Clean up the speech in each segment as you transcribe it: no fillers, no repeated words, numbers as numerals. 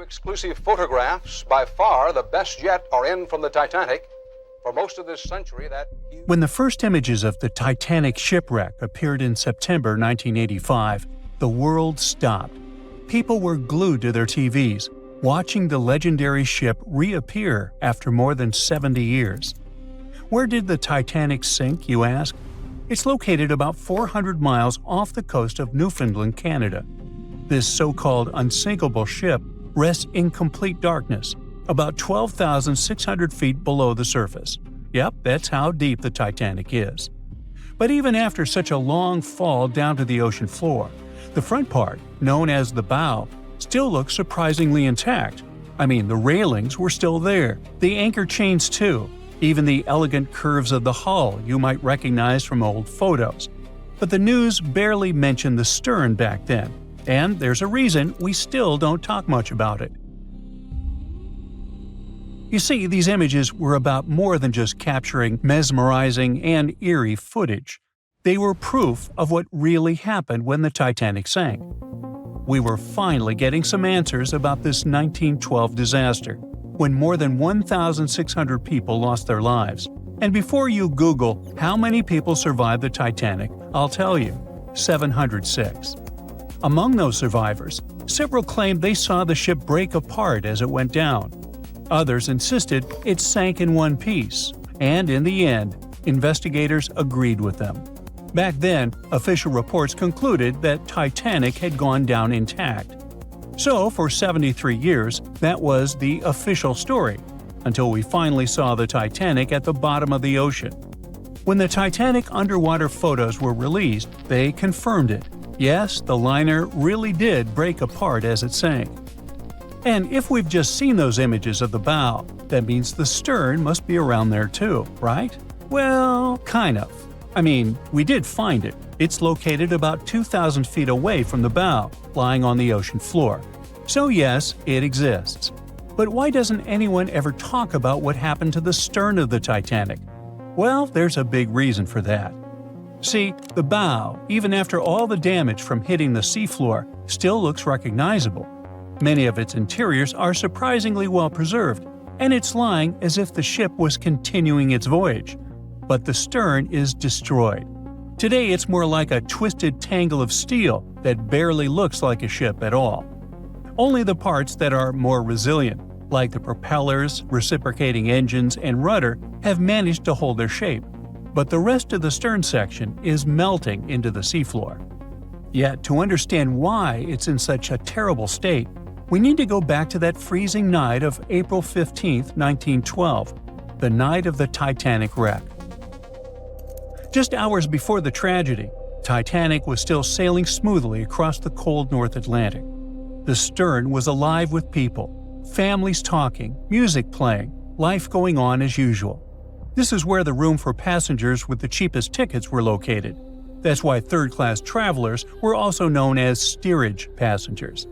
exclusive photographs, by far the best yet, are in from the Titanic. For most of this century, When the first images of the Titanic shipwreck appeared in September 1985, the world stopped. People were glued to their TVs, watching the legendary ship reappear after more than 70 years. Where did the Titanic sink, you ask? It's located about 400 miles off the coast of Newfoundland, Canada. This so-called unsinkable ship rests in complete darkness, about 12,600 feet below the surface. Yep, that's how deep the Titanic is. But even after such a long fall down to the ocean floor, the front part, known as the bow, still looks surprisingly intact. I mean, the railings were still there, the anchor chains too, even the elegant curves of the hull you might recognize from old photos. But the news barely mentioned the stern back then, and there's a reason we still don't talk much about it. You see, these images were about more than just capturing mesmerizing and eerie footage. They were proof of what really happened when the Titanic sank. We were finally getting some answers about this 1912 disaster, when more than 1,600 people lost their lives. And before you Google how many people survived the Titanic, I'll tell you, 706. Among those survivors, several claimed they saw the ship break apart as it went down. Others insisted it sank in one piece, and in the end, investigators agreed with them. Back then, official reports concluded that Titanic had gone down intact. So, for 73 years, that was the official story, until we finally saw the Titanic at the bottom of the ocean. When the Titanic underwater photos were released, they confirmed it. Yes, the liner really did break apart as it sank. And if we've just seen those images of the bow, that means the stern must be around there too, right? Well, kind of. I mean, we did find it. It's located about 2,000 feet away from the bow, lying on the ocean floor. So yes, it exists. But why doesn't anyone ever talk about what happened to the stern of the Titanic? Well, there's a big reason for that. See, the bow, even after all the damage from hitting the seafloor, still looks recognizable. Many of its interiors are surprisingly well preserved, and it's lying as if the ship was continuing its voyage. But the stern is destroyed. Today it's more like a twisted tangle of steel that barely looks like a ship at all. Only the parts that are more resilient, like the propellers, reciprocating engines, and rudder, have managed to hold their shape. But the rest of the stern section is melting into the seafloor. Yet, to understand why it's in such a terrible state, we need to go back to that freezing night of April 15, 1912, the night of the Titanic wreck. Just hours before the tragedy, Titanic was still sailing smoothly across the cold North Atlantic. The stern was alive with people, families talking, music playing, life going on as usual. This is where the room for passengers with the cheapest tickets were located. That's why third-class travelers were also known as steerage passengers.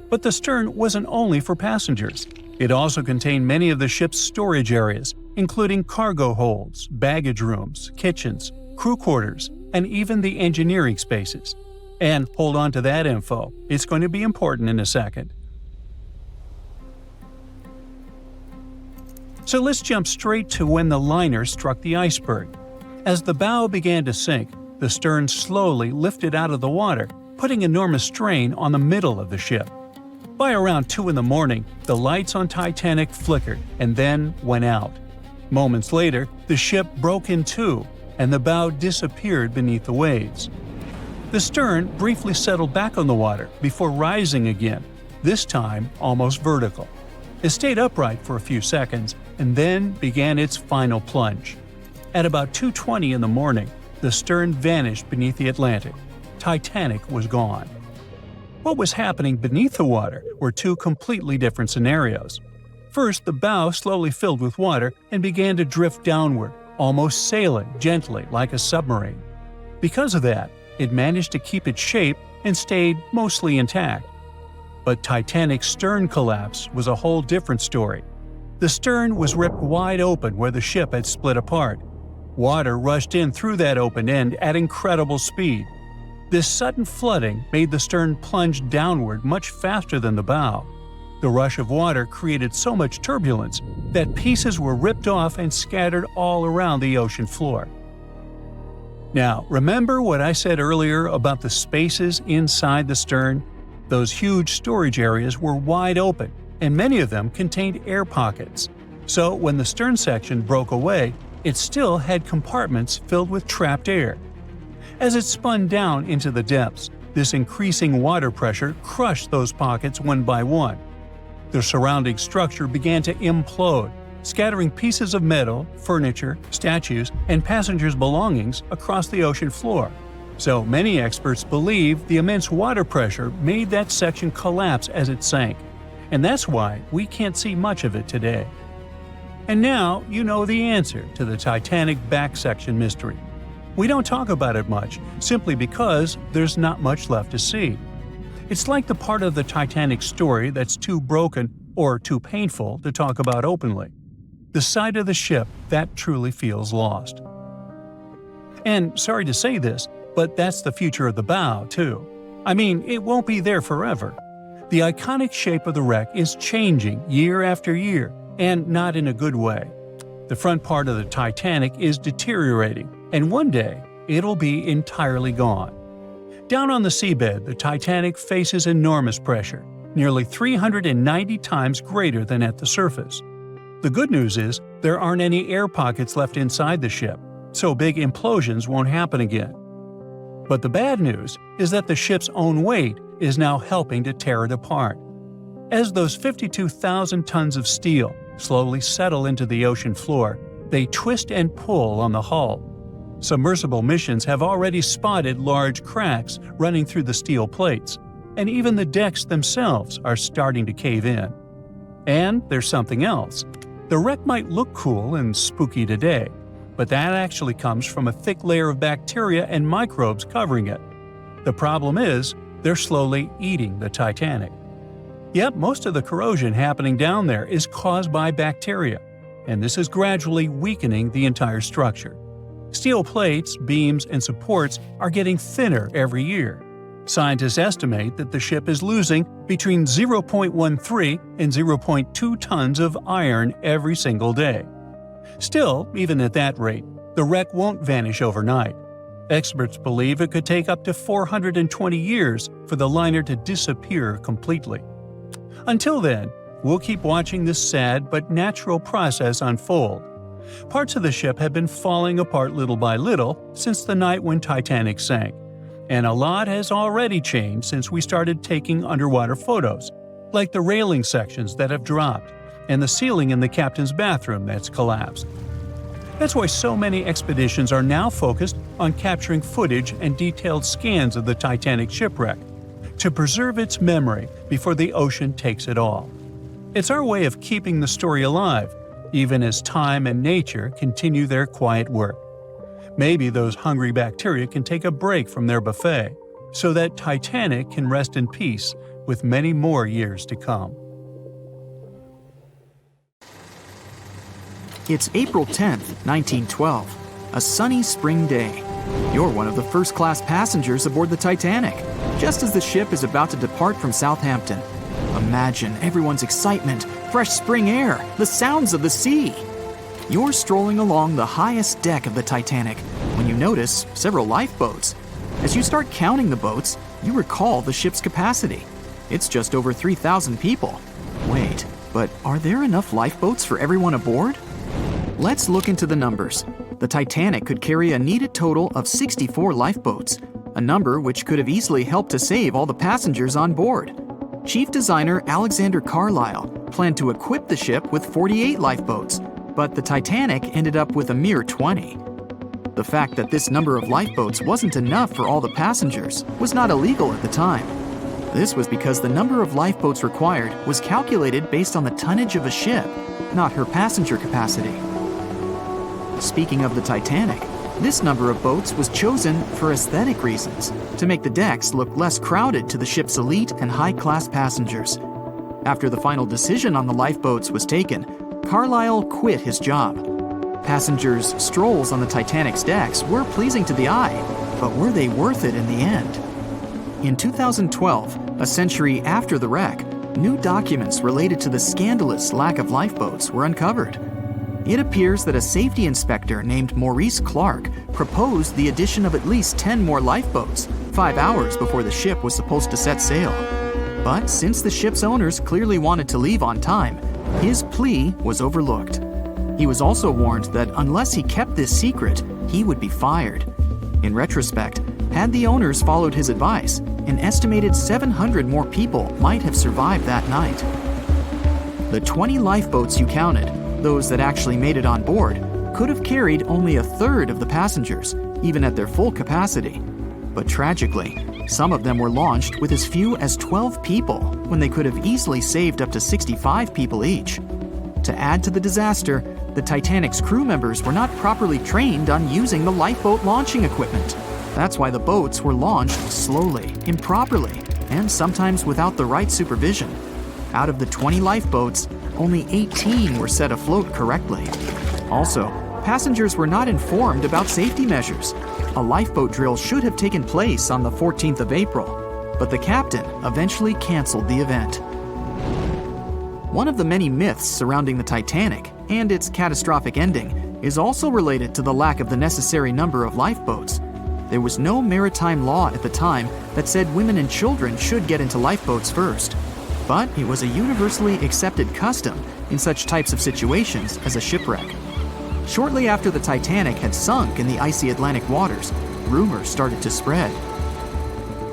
But the stern wasn't only for passengers. It also contained many of the ship's storage areas, including cargo holds, baggage rooms, kitchens, crew quarters, and even the engineering spaces. And hold on to that info, it's going to be important in a second. So let's jump straight to when the liner struck the iceberg. As the bow began to sink, the stern slowly lifted out of the water, putting enormous strain on the middle of the ship. By around 2 in the morning, the lights on Titanic flickered and then went out. Moments later, the ship broke in two, and the bow disappeared beneath the waves. The stern briefly settled back on the water before rising again, this time almost vertical. It stayed upright for a few seconds and then began its final plunge. At about 2:20 in the morning, the stern vanished beneath the Atlantic. Titanic was gone. What was happening beneath the water were two completely different scenarios. First, the bow slowly filled with water and began to drift downward, almost sailing gently like a submarine. Because of that, it managed to keep its shape and stayed mostly intact. But Titanic's stern collapse was a whole different story. The stern was ripped wide open where the ship had split apart. Water rushed in through that open end at incredible speed. This sudden flooding made the stern plunge downward much faster than the bow. The rush of water created so much turbulence that pieces were ripped off and scattered all around the ocean floor. Now, remember what I said earlier about the spaces inside the stern? Those huge storage areas were wide open, and many of them contained air pockets. So when the stern section broke away, it still had compartments filled with trapped air. As it spun down into the depths, this increasing water pressure crushed those pockets one by one. The surrounding structure began to implode, scattering pieces of metal, furniture, statues, and passengers' belongings across the ocean floor. So many experts believe the immense water pressure made that section collapse as it sank, and that's why we can't see much of it today. And now you know the answer to the Titanic back section mystery. We don't talk about it much, simply because there's not much left to see. It's like the part of the Titanic story that's too broken or too painful to talk about openly. The side of the ship that truly feels lost. And sorry to say this, but that's the future of the bow, too. I mean, it won't be there forever. The iconic shape of the wreck is changing year after year, and not in a good way. The front part of the Titanic is deteriorating, and one day it'll be entirely gone. Down on the seabed, the Titanic faces enormous pressure, nearly 390 times greater than at the surface. The good news is there aren't any air pockets left inside the ship, so big implosions won't happen again. But the bad news is that the ship's own weight is now helping to tear it apart. As those 52,000 tons of steel slowly settle into the ocean floor, they twist and pull on the hull. Submersible missions have already spotted large cracks running through the steel plates, and even the decks themselves are starting to cave in. And there's something else. The wreck might look cool and spooky today, but that actually comes from a thick layer of bacteria and microbes covering it. The problem is, they're slowly eating the Titanic. Yep, most of the corrosion happening down there is caused by bacteria, and this is gradually weakening the entire structure. Steel plates, beams, and supports are getting thinner every year. Scientists estimate that the ship is losing between 0.13 and 0.2 tons of iron every single day. Still, even at that rate, the wreck won't vanish overnight. Experts believe it could take up to 420 years for the liner to disappear completely. Until then, we'll keep watching this sad but natural process unfold. Parts of the ship have been falling apart little by little since the night when Titanic sank, and a lot has already changed since we started taking underwater photos, like the railing sections that have dropped and the ceiling in the captain's bathroom that's collapsed. That's why so many expeditions are now focused on capturing footage and detailed scans of the Titanic shipwreck to preserve its memory before the ocean takes it all. It's our way of keeping the story alive, even as time and nature continue their quiet work. Maybe those hungry bacteria can take a break from their buffet, so that Titanic can rest in peace with many more years to come. It's April 10th, 1912, a sunny spring day. You're one of the first-class passengers aboard the Titanic, just as the ship is about to depart from Southampton. Imagine everyone's excitement, fresh spring air, the sounds of the sea. You're strolling along the highest deck of the Titanic when you notice several lifeboats. As you start counting the boats, you recall the ship's capacity. It's just over 3,000 people. Wait, but are there enough lifeboats for everyone aboard? Let's look into the numbers. The Titanic could carry a needed total of 64 lifeboats, a number which could have easily helped to save all the passengers on board. Chief designer Alexander Carlisle planned to equip the ship with 48 lifeboats, but the Titanic ended up with a mere 20. The fact that this number of lifeboats wasn't enough for all the passengers was not illegal at the time. This was because the number of lifeboats required was calculated based on the tonnage of a ship, not her passenger capacity. Speaking of the Titanic, this number of boats was chosen for aesthetic reasons, to make the decks look less crowded to the ship's elite and high-class passengers. After the final decision on the lifeboats was taken, Carlisle quit his job. Passengers' strolls on the Titanic's decks were pleasing to the eye, but were they worth it in the end? In 2012, a century after the wreck, new documents related to the scandalous lack of lifeboats were uncovered. It appears that a safety inspector named Maurice Clark proposed the addition of at least 10 more lifeboats 5 hours before the ship was supposed to set sail. But since the ship's owners clearly wanted to leave on time, his plea was overlooked. He was also warned that unless he kept this secret, he would be fired. In retrospect, had the owners followed his advice, an estimated 700 more people might have survived that night. The 20 lifeboats you counted, those that actually made it on board, could have carried only a third of the passengers, even at their full capacity. But tragically, some of them were launched with as few as 12 people when they could have easily saved up to 65 people each. To add to the disaster, the Titanic's crew members were not properly trained on using the lifeboat launching equipment. That's why the boats were launched slowly, improperly, and sometimes without the right supervision. Out of the 20 lifeboats, only 18 were set afloat correctly. Also, passengers were not informed about safety measures. A lifeboat drill should have taken place on the 14th of April, but the captain eventually canceled the event. One of the many myths surrounding the Titanic and its catastrophic ending is also related to the lack of the necessary number of lifeboats. There was no maritime law at the time that said women and children should get into lifeboats first, but it was a universally accepted custom in such types of situations as a shipwreck. Shortly after the Titanic had sunk in the icy Atlantic waters, rumors started to spread.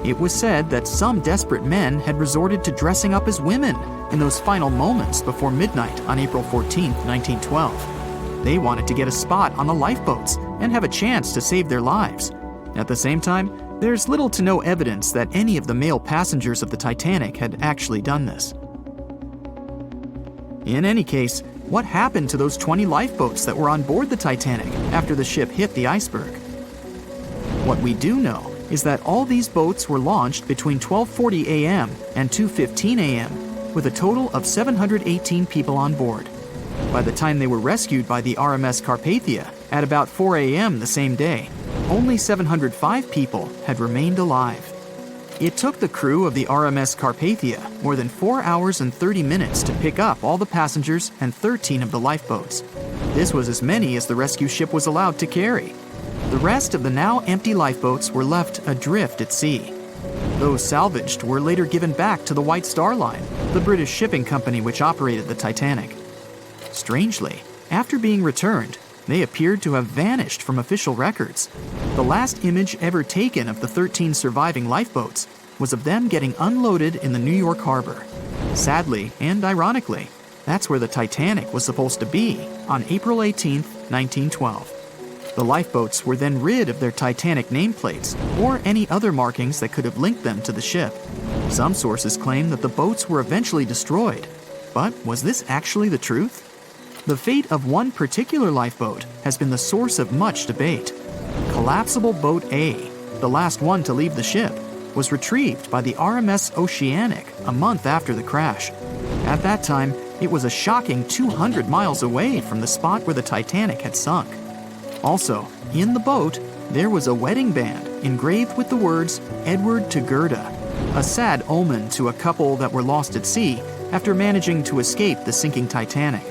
It was said that some desperate men had resorted to dressing up as women in those final moments before midnight on April 14, 1912. They wanted to get a spot on the lifeboats and have a chance to save their lives. At the same time, there's little to no evidence that any of the male passengers of the Titanic had actually done this. In any case, what happened to those 20 lifeboats that were on board the Titanic after the ship hit the iceberg? What we do know is that all these boats were launched between 12:40 a.m. and 2:15 a.m., with a total of 718 people on board. By the time they were rescued by the RMS Carpathia at about 4 a.m. the same day, only 705 people had remained alive. It took the crew of the RMS Carpathia more than 4 hours and 30 minutes to pick up all the passengers and 13 of the lifeboats. This was as many as the rescue ship was allowed to carry. The rest of the now empty lifeboats were left adrift at sea. Those salvaged were later given back to the White Star Line, the British shipping company which operated the Titanic. Strangely, after being returned, they appeared to have vanished from official records. The last image ever taken of the 13 surviving lifeboats was of them getting unloaded in the New York harbor. Sadly, and ironically, that's where the Titanic was supposed to be on April 18, 1912. The lifeboats were then rid of their Titanic nameplates or any other markings that could have linked them to the ship. Some sources claim that the boats were eventually destroyed. But was this actually the truth? The fate of one particular lifeboat has been the source of much debate. Collapsible Boat A, the last one to leave the ship, was retrieved by the RMS Oceanic a month after the crash. At that time, it was a shocking 200 miles away from the spot where the Titanic had sunk. Also, in the boat, there was a wedding band engraved with the words "Edward to Gerda," a sad omen to a couple that were lost at sea after managing to escape the sinking Titanic.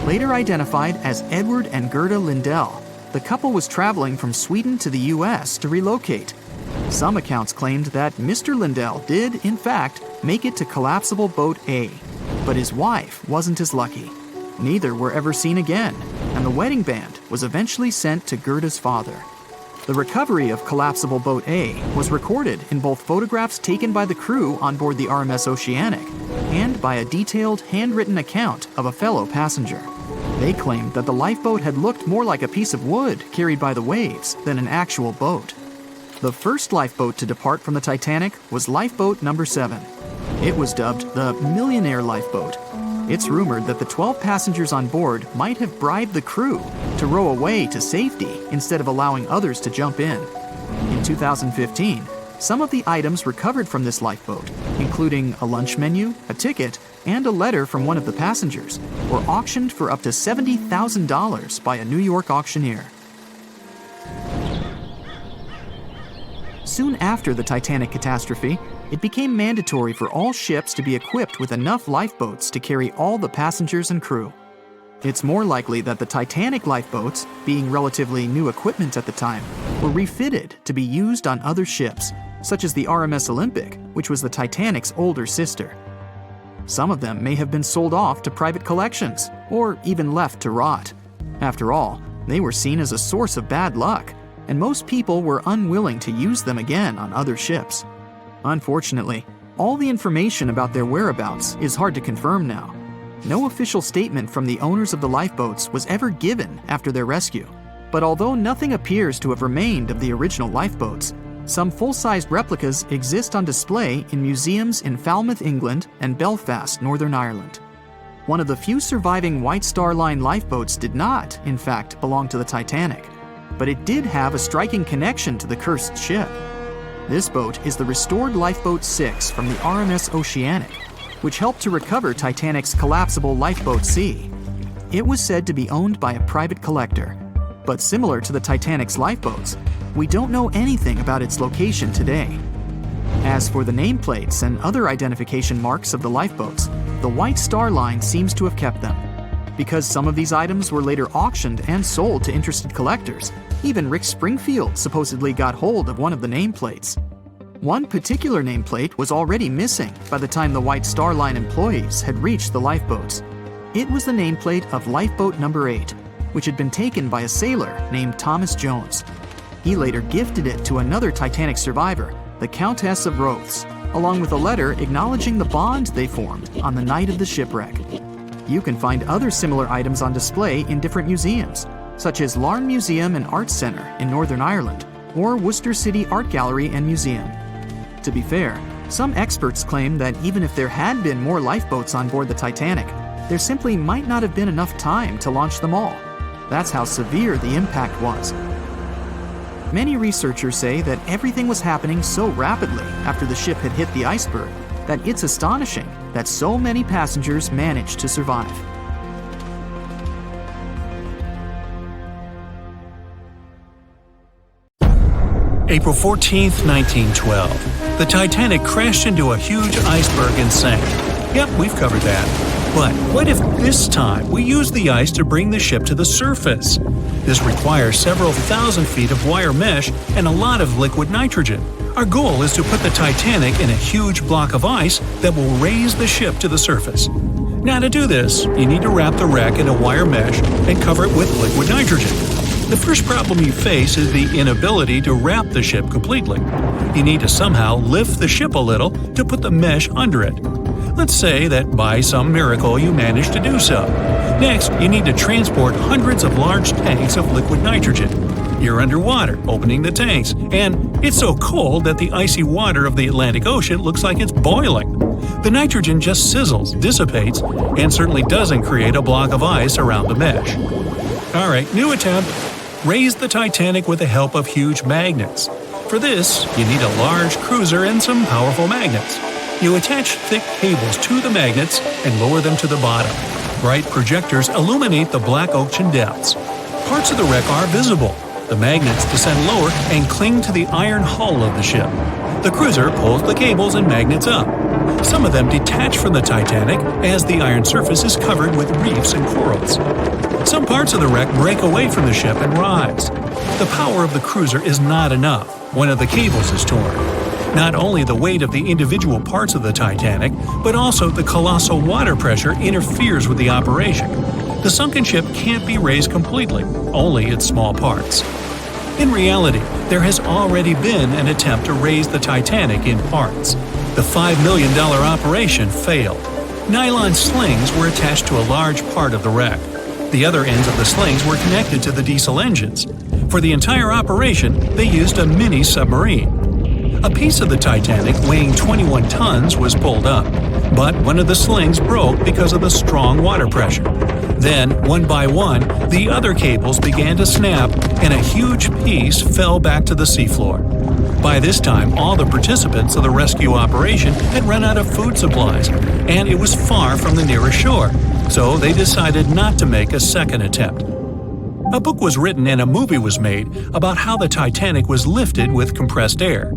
Later identified as Edward and Gerda Lindell, the couple was traveling from Sweden to the U.S. to relocate. Some accounts claimed that Mr. Lindell did, in fact, make it to Collapsible Boat A, but his wife wasn't as lucky. Neither were ever seen again, and the wedding band was eventually sent to Gerda's father. The recovery of Collapsible Boat A was recorded in both photographs taken by the crew on board the RMS Oceanic and by a detailed handwritten account of a fellow passenger. They claimed that the lifeboat had looked more like a piece of wood carried by the waves than an actual boat. The first lifeboat to depart from the Titanic was Lifeboat Number 7. It was dubbed the Millionaire Lifeboat. It's rumored that the 12 passengers on board might have bribed the crew to row away to safety instead of allowing others to jump in. In 2015, some of the items recovered from this lifeboat, including a lunch menu, a ticket, and a letter from one of the passengers, were auctioned for up to $70,000 by a New York auctioneer. Soon after the Titanic catastrophe, it became mandatory for all ships to be equipped with enough lifeboats to carry all the passengers and crew. It's more likely that the Titanic lifeboats, being relatively new equipment at the time, were refitted to be used on other ships, such as the RMS Olympic, which was the Titanic's older sister. Some of them may have been sold off to private collections, or even left to rot. After all, they were seen as a source of bad luck, and most people were unwilling to use them again on other ships. Unfortunately, all the information about their whereabouts is hard to confirm now. No official statement from the owners of the lifeboats was ever given after their rescue. But although nothing appears to have remained of the original lifeboats, some full-sized replicas exist on display in museums in Falmouth, England, and Belfast, Northern Ireland. One of the few surviving White Star Line lifeboats did not, in fact, belong to the Titanic, but it did have a striking connection to the cursed ship. This boat is the restored Lifeboat 6 from the RMS Oceanic, which helped to recover Titanic's collapsible Lifeboat C. It was said to be owned by a private collector, but similar to the Titanic's lifeboats, we don't know anything about its location today. As for the nameplates and other identification marks of the lifeboats, the White Star Line seems to have kept them. Because some of these items were later auctioned and sold to interested collectors, even Rick Springfield supposedly got hold of one of the nameplates. One particular nameplate was already missing by the time the White Star Line employees had reached the lifeboats. It was the nameplate of Lifeboat Number 8, which had been taken by a sailor named Thomas Jones. He later gifted it to another Titanic survivor, the Countess of Rothes, along with a letter acknowledging the bond they formed on the night of the shipwreck. You can find other similar items on display in different museums, such as Larne Museum and Arts Centre in Northern Ireland, or Worcester City Art Gallery and Museum. To be fair, some experts claim that even if there had been more lifeboats on board the Titanic, there simply might not have been enough time to launch them all. That's how severe the impact was. Many researchers say that everything was happening so rapidly after the ship had hit the iceberg that it's astonishing that so many passengers managed to survive. April 14th, 1912. The Titanic crashed into a huge iceberg and sank. Yep, we've covered that. But what if this time we use the ice to bring the ship to the surface? This requires several thousand feet of wire mesh and a lot of liquid nitrogen. Our goal is to put the Titanic in a huge block of ice that will raise the ship to the surface. Now to do this, you need to wrap the wreck in a wire mesh and cover it with liquid nitrogen. The first problem you face is the inability to wrap the ship completely. You need to somehow lift the ship a little to put the mesh under it. Let's say that by some miracle you manage to do so. Next, you need to transport hundreds of large tanks of liquid nitrogen. You're underwater, opening the tanks, and it's so cold that the icy water of the Atlantic Ocean looks like it's boiling. The nitrogen just sizzles, dissipates, and certainly doesn't create a block of ice around the mesh. Alright, new attempt. Raise the Titanic with the help of huge magnets. For this, you need a large cruiser and some powerful magnets. You attach thick cables to the magnets and lower them to the bottom. Bright projectors illuminate the black ocean depths. Parts of the wreck are visible. The magnets descend lower and cling to the iron hull of the ship. The cruiser pulls the cables and magnets up. Some of them detach from the Titanic as the iron surface is covered with reefs and corals. Some parts of the wreck break away from the ship and rise. The power of the cruiser is not enough. One of the cables is torn. Not only the weight of the individual parts of the Titanic, but also the colossal water pressure interferes with the operation. The sunken ship can't be raised completely, only its small parts. In reality, there has already been an attempt to raise the Titanic in parts. The $5 million operation failed. Nylon slings were attached to a large part of the wreck. The other ends of the slings were connected to the diesel engines. For the entire operation, they used a mini submarine. A piece of the Titanic weighing 21 tons was pulled up, but one of the slings broke because of the strong water pressure. Then, one by one, the other cables began to snap and a huge piece fell back to the seafloor. By this time, all the participants of the rescue operation had run out of food supplies, and it was far from the nearest shore, so they decided not to make a second attempt. A book was written and a movie was made about how the Titanic was lifted with compressed air.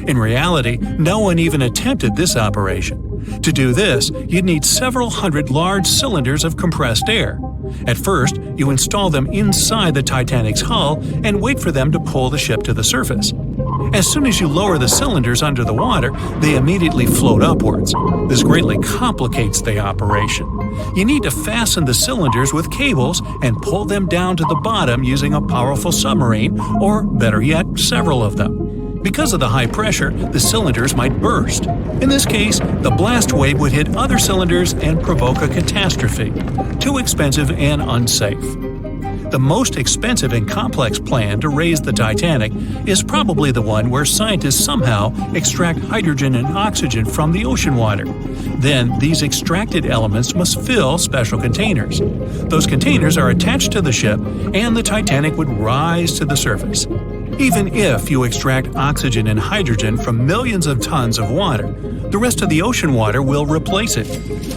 In reality, no one even attempted this operation. To do this, you'd need several hundred large cylinders of compressed air. At first, you install them inside the Titanic's hull and wait for them to pull the ship to the surface. As soon as you lower the cylinders under the water, they immediately float upwards. This greatly complicates the operation. You need to fasten the cylinders with cables and pull them down to the bottom using a powerful submarine, or better yet, several of them. Because of the high pressure, the cylinders might burst. In this case, the blast wave would hit other cylinders and provoke a catastrophe. Too expensive and unsafe. The most expensive and complex plan to raise the Titanic is probably the one where scientists somehow extract hydrogen and oxygen from the ocean water. Then, these extracted elements must fill special containers. Those containers are attached to the ship, and the Titanic would rise to the surface. Even if you extract oxygen and hydrogen from millions of tons of water, the rest of the ocean water will replace it.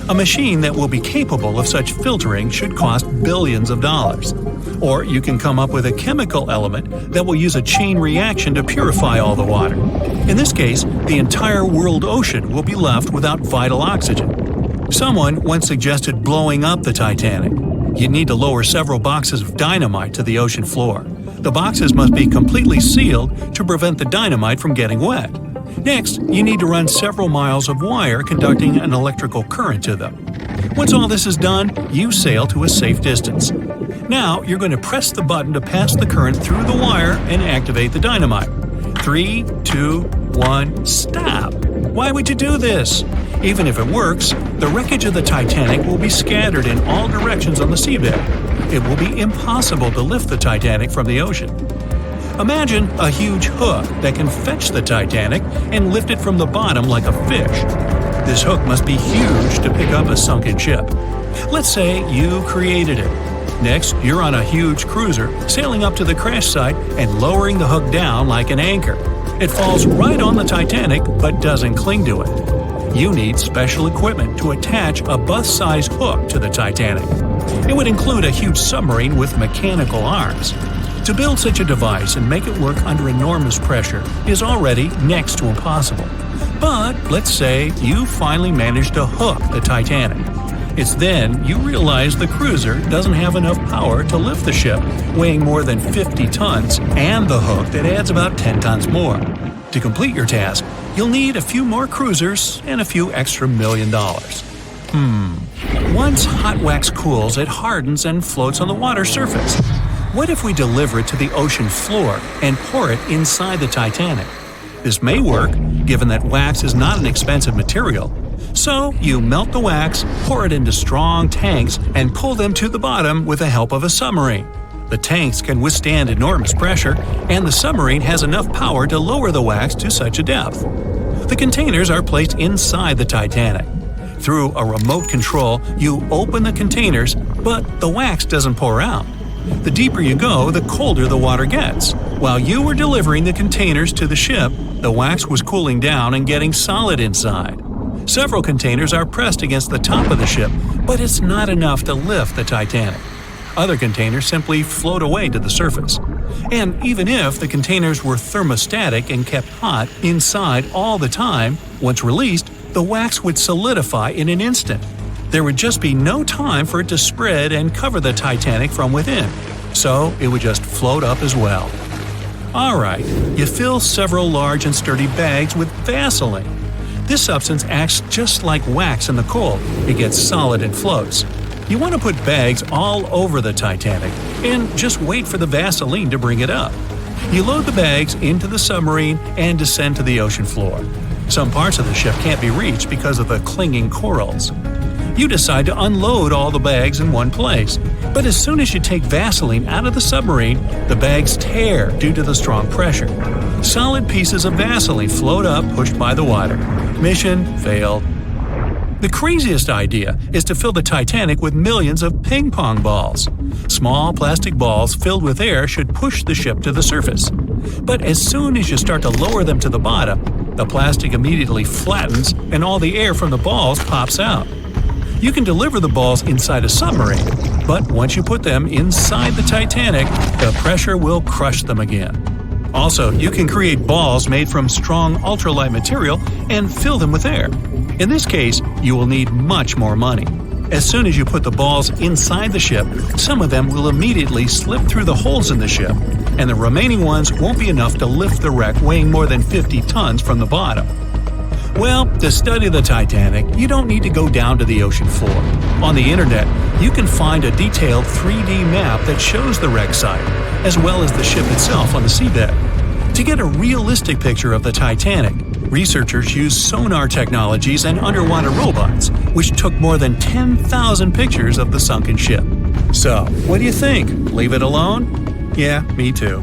A machine that will be capable of such filtering should cost billions of dollars. Or you can come up with a chemical element that will use a chain reaction to purify all the water. In this case, the entire world ocean will be left without vital oxygen. Someone once suggested blowing up the Titanic. You'd need to lower several boxes of dynamite to the ocean floor. The boxes must be completely sealed to prevent the dynamite from getting wet. Next, you need to run several miles of wire conducting an electrical current to them. Once all this is done, you sail to a safe distance. Now, you're going to press the button to pass the current through the wire and activate the dynamite. 3, 2, 1, stop! Why would you do this? Even if it works, the wreckage of the Titanic will be scattered in all directions on the seabed. It will be impossible to lift the Titanic from the ocean. Imagine a huge hook that can fetch the Titanic and lift it from the bottom like a fish. This hook must be huge to pick up a sunken ship. Let's say you created it. Next, you're on a huge cruiser, sailing up to the crash site and lowering the hook down like an anchor. It falls right on the Titanic but doesn't cling to it. You need special equipment to attach a bus-sized hook to the Titanic. It would include a huge submarine with mechanical arms. To build such a device and make it work under enormous pressure is already next to impossible. But let's say you finally managed to hook the Titanic. It's then you realize the cruiser doesn't have enough power to lift the ship, weighing more than 50 tons, and the hook that adds about 10 tons more. To complete your task, you'll need a few more cruisers and a few extra $1 million. Once hot wax cools, it hardens and floats on the water surface. What if we deliver it to the ocean floor and pour it inside the Titanic? This may work, given that wax is not an expensive material. So, you melt the wax, pour it into strong tanks, and pull them to the bottom with the help of a submarine. The tanks can withstand enormous pressure, and the submarine has enough power to lower the wax to such a depth. The containers are placed inside the Titanic. Through a remote control, you open the containers, but the wax doesn't pour out. The deeper you go, the colder the water gets. While you were delivering the containers to the ship, the wax was cooling down and getting solid inside. Several containers are pressed against the top of the ship, but it's not enough to lift the Titanic. Other containers simply float away to the surface. And even if the containers were thermostatic and kept hot inside all the time, once released, the wax would solidify in an instant. There would just be no time for it to spread and cover the Titanic from within, so it would just float up as well. Alright, you fill several large and sturdy bags with Vaseline. This substance acts just like wax in the cold. It gets solid and floats. You want to put bags all over the Titanic and just wait for the Vaseline to bring it up. You load the bags into the submarine and descend to the ocean floor. Some parts of the ship can't be reached because of the clinging corals. You decide to unload all the bags in one place, but as soon as you take Vaseline out of the submarine, the bags tear due to the strong pressure. Solid pieces of Vaseline float up, pushed by the water. Mission failed. The craziest idea is to fill the Titanic with millions of ping pong balls. Small plastic balls filled with air should push the ship to the surface. But as soon as you start to lower them to the bottom, the plastic immediately flattens and all the air from the balls pops out. You can deliver the balls inside a submarine, but once you put them inside the Titanic, the pressure will crush them again. Also, you can create balls made from strong ultralight material and fill them with air. In this case, you will need much more money. As soon as you put the balls inside the ship, some of them will immediately slip through the holes in the ship, and the remaining ones won't be enough to lift the wreck weighing more than 50 tons from the bottom. Well, to study the Titanic, you don't need to go down to the ocean floor. On the internet, you can find a detailed 3D map that shows the wreck site, as well as the ship itself on the seabed. To get a realistic picture of the Titanic, researchers used sonar technologies and underwater robots, which took more than 10,000 pictures of the sunken ship. So, what do you think? Leave it alone? Yeah, me too.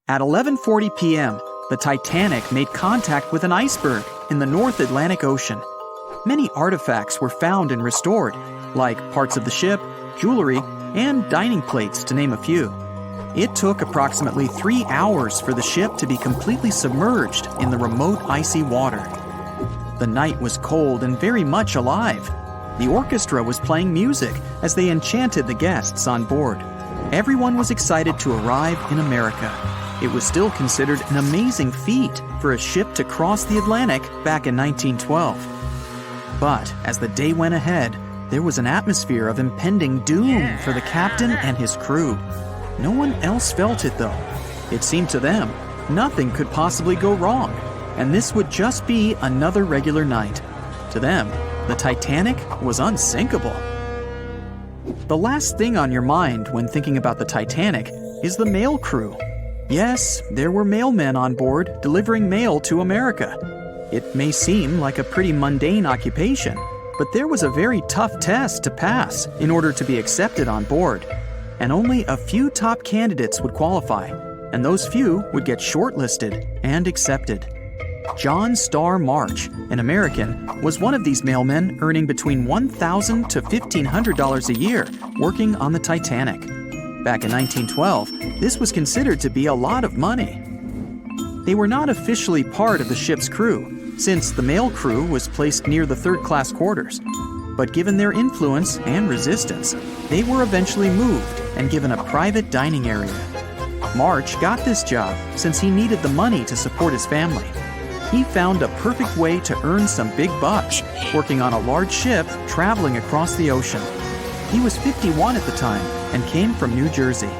At 11:40 p.m., the Titanic made contact with an iceberg in the North Atlantic Ocean. Many artifacts were found and restored, like parts of the ship, jewelry, and dining plates, to name a few. It took approximately 3 hours for the ship to be completely submerged in the remote icy water. The night was cold and very much alive. The orchestra was playing music as they enchanted the guests on board. Everyone was excited to arrive in America. It was still considered an amazing feat for a ship to cross the Atlantic back in 1912. But as the day went ahead, there was an atmosphere of impending doom for the captain and his crew. No one else felt it, though. It seemed to them nothing could possibly go wrong, and this would just be another regular night. To them, the Titanic was unsinkable. The last thing on your mind when thinking about the Titanic is the mail crew. Yes, there were mailmen on board delivering mail to America. It may seem like a pretty mundane occupation, but there was a very tough test to pass in order to be accepted on board. And only a few top candidates would qualify, and those few would get shortlisted and accepted. John Starr March, an American, was one of these mailmen earning between $1,000 to $1,500 a year working on the Titanic. Back in 1912, this was considered to be a lot of money. They were not officially part of the ship's crew, since the mail crew was placed near the third-class quarters. But given their influence and resistance, they were eventually moved and given a private dining area. March got this job since he needed the money to support his family. He found a perfect way to earn some big bucks, working on a large ship traveling across the ocean. He was 51 at the time and came from New Jersey.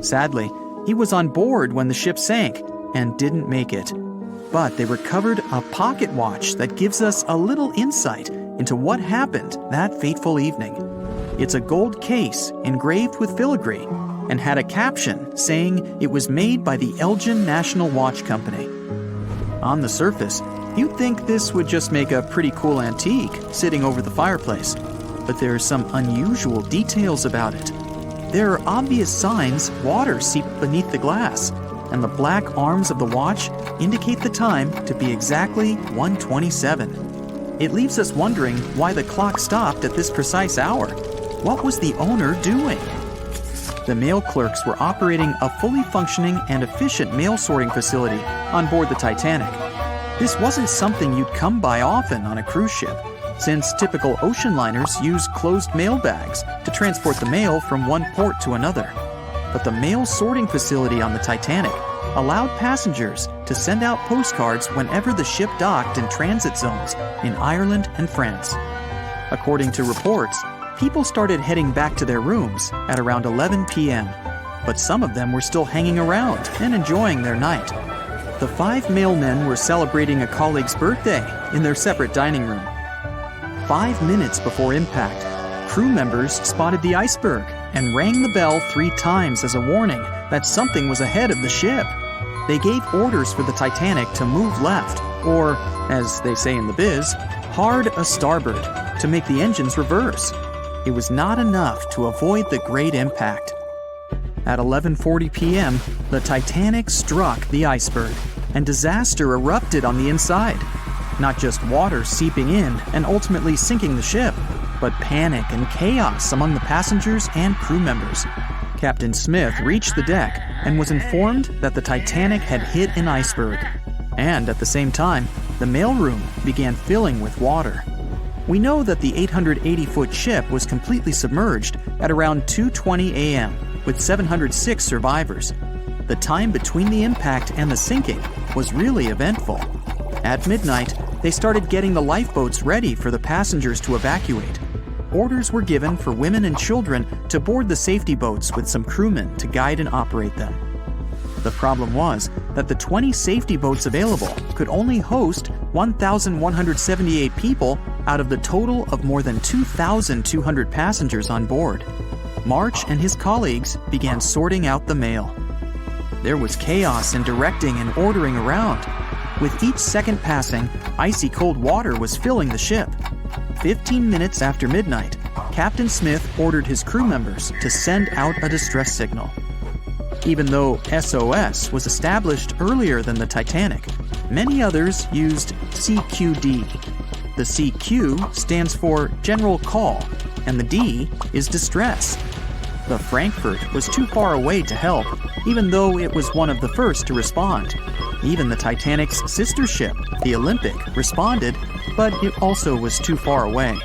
Sadly, he was on board when the ship sank and didn't make it. But they recovered a pocket watch that gives us a little insight into what happened that fateful evening. It's a gold case engraved with filigree and had a caption saying it was made by the Elgin National Watch Company. On the surface, you'd think this would just make a pretty cool antique sitting over the fireplace, but there are some unusual details about it. There are obvious signs water seeped beneath the glass, and the black arms of the watch indicate the time to be exactly 1:27. It leaves us wondering why the clock stopped at this precise hour. What was the owner doing? The mail clerks were operating a fully functioning and efficient mail sorting facility on board the Titanic. This wasn't something you'd come by often on a cruise ship, since typical ocean liners use closed mail bags to transport the mail from one port to another. But the mail sorting facility on the Titanic allowed passengers to send out postcards whenever the ship docked in transit zones in Ireland and France. According to reports, people started heading back to their rooms at around 11 p.m., but some of them were still hanging around and enjoying their night. The 5 mailmen were celebrating a colleague's birthday in their separate dining room. 5 minutes before impact, crew members spotted the iceberg and rang the bell 3 times as a warning that something was ahead of the ship. They gave orders for the Titanic to move left, or, as they say in the biz, hard a starboard, to make the engines reverse. It was not enough to avoid the great impact. At 11:40 p.m., the Titanic struck the iceberg, and disaster erupted on the inside. Not just water seeping in and ultimately sinking the ship, but panic and chaos among the passengers and crew members. Captain Smith reached the deck and was informed that the Titanic had hit an iceberg. And at the same time, the mailroom began filling with water. We know that the 880-foot ship was completely submerged at around 2:20 a.m., with 706 survivors. The time between the impact and the sinking was really eventful. At midnight, they started getting the lifeboats ready for the passengers to evacuate. Orders were given for women and children to board the safety boats with some crewmen to guide and operate them. The problem was that the 20 safety boats available could only host 1,178 people out of the total of more than 2,200 passengers on board. March and his colleagues began sorting out the mail. There was chaos in directing and ordering around. With each second passing, icy cold water was filling the ship. 15 minutes after midnight, Captain Smith ordered his crew members to send out a distress signal. Even though SOS was established earlier than the Titanic, many others used CQD. The CQ stands for General Call, and the D is Distress. The Frankfurt was too far away to help, even though it was one of the first to respond. Even the Titanic's sister ship, the Olympic, responded, but it also was too far away.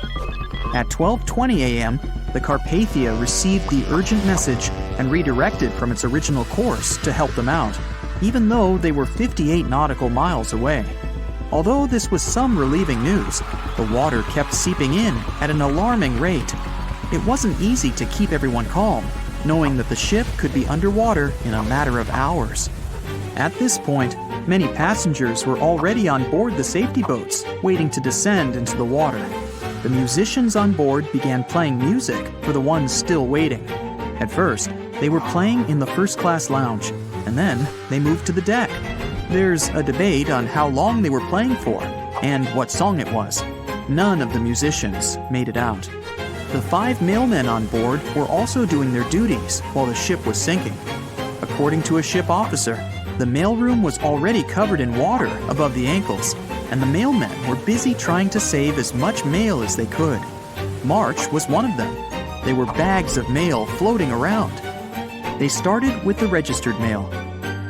At 12:20 a.m., the Carpathia received the urgent message and redirected from its original course to help them out, even though they were 58 nautical miles away. Although this was some relieving news, the water kept seeping in at an alarming rate. It wasn't easy to keep everyone calm, knowing that the ship could be underwater in a matter of hours. At this point, many passengers were already on board the safety boats, waiting to descend into the water. The musicians on board began playing music for the ones still waiting. At first, they were playing in the first-class lounge, and then they moved to the deck. There's a debate on how long they were playing for and what song it was. None of the musicians made it out. The 5 mailmen on board were also doing their duties while the ship was sinking. According to a ship officer, the mailroom was already covered in water above the ankles, and the mailmen were busy trying to save as much mail as they could. March was one of them. There were bags of mail floating around. They started with the registered mail.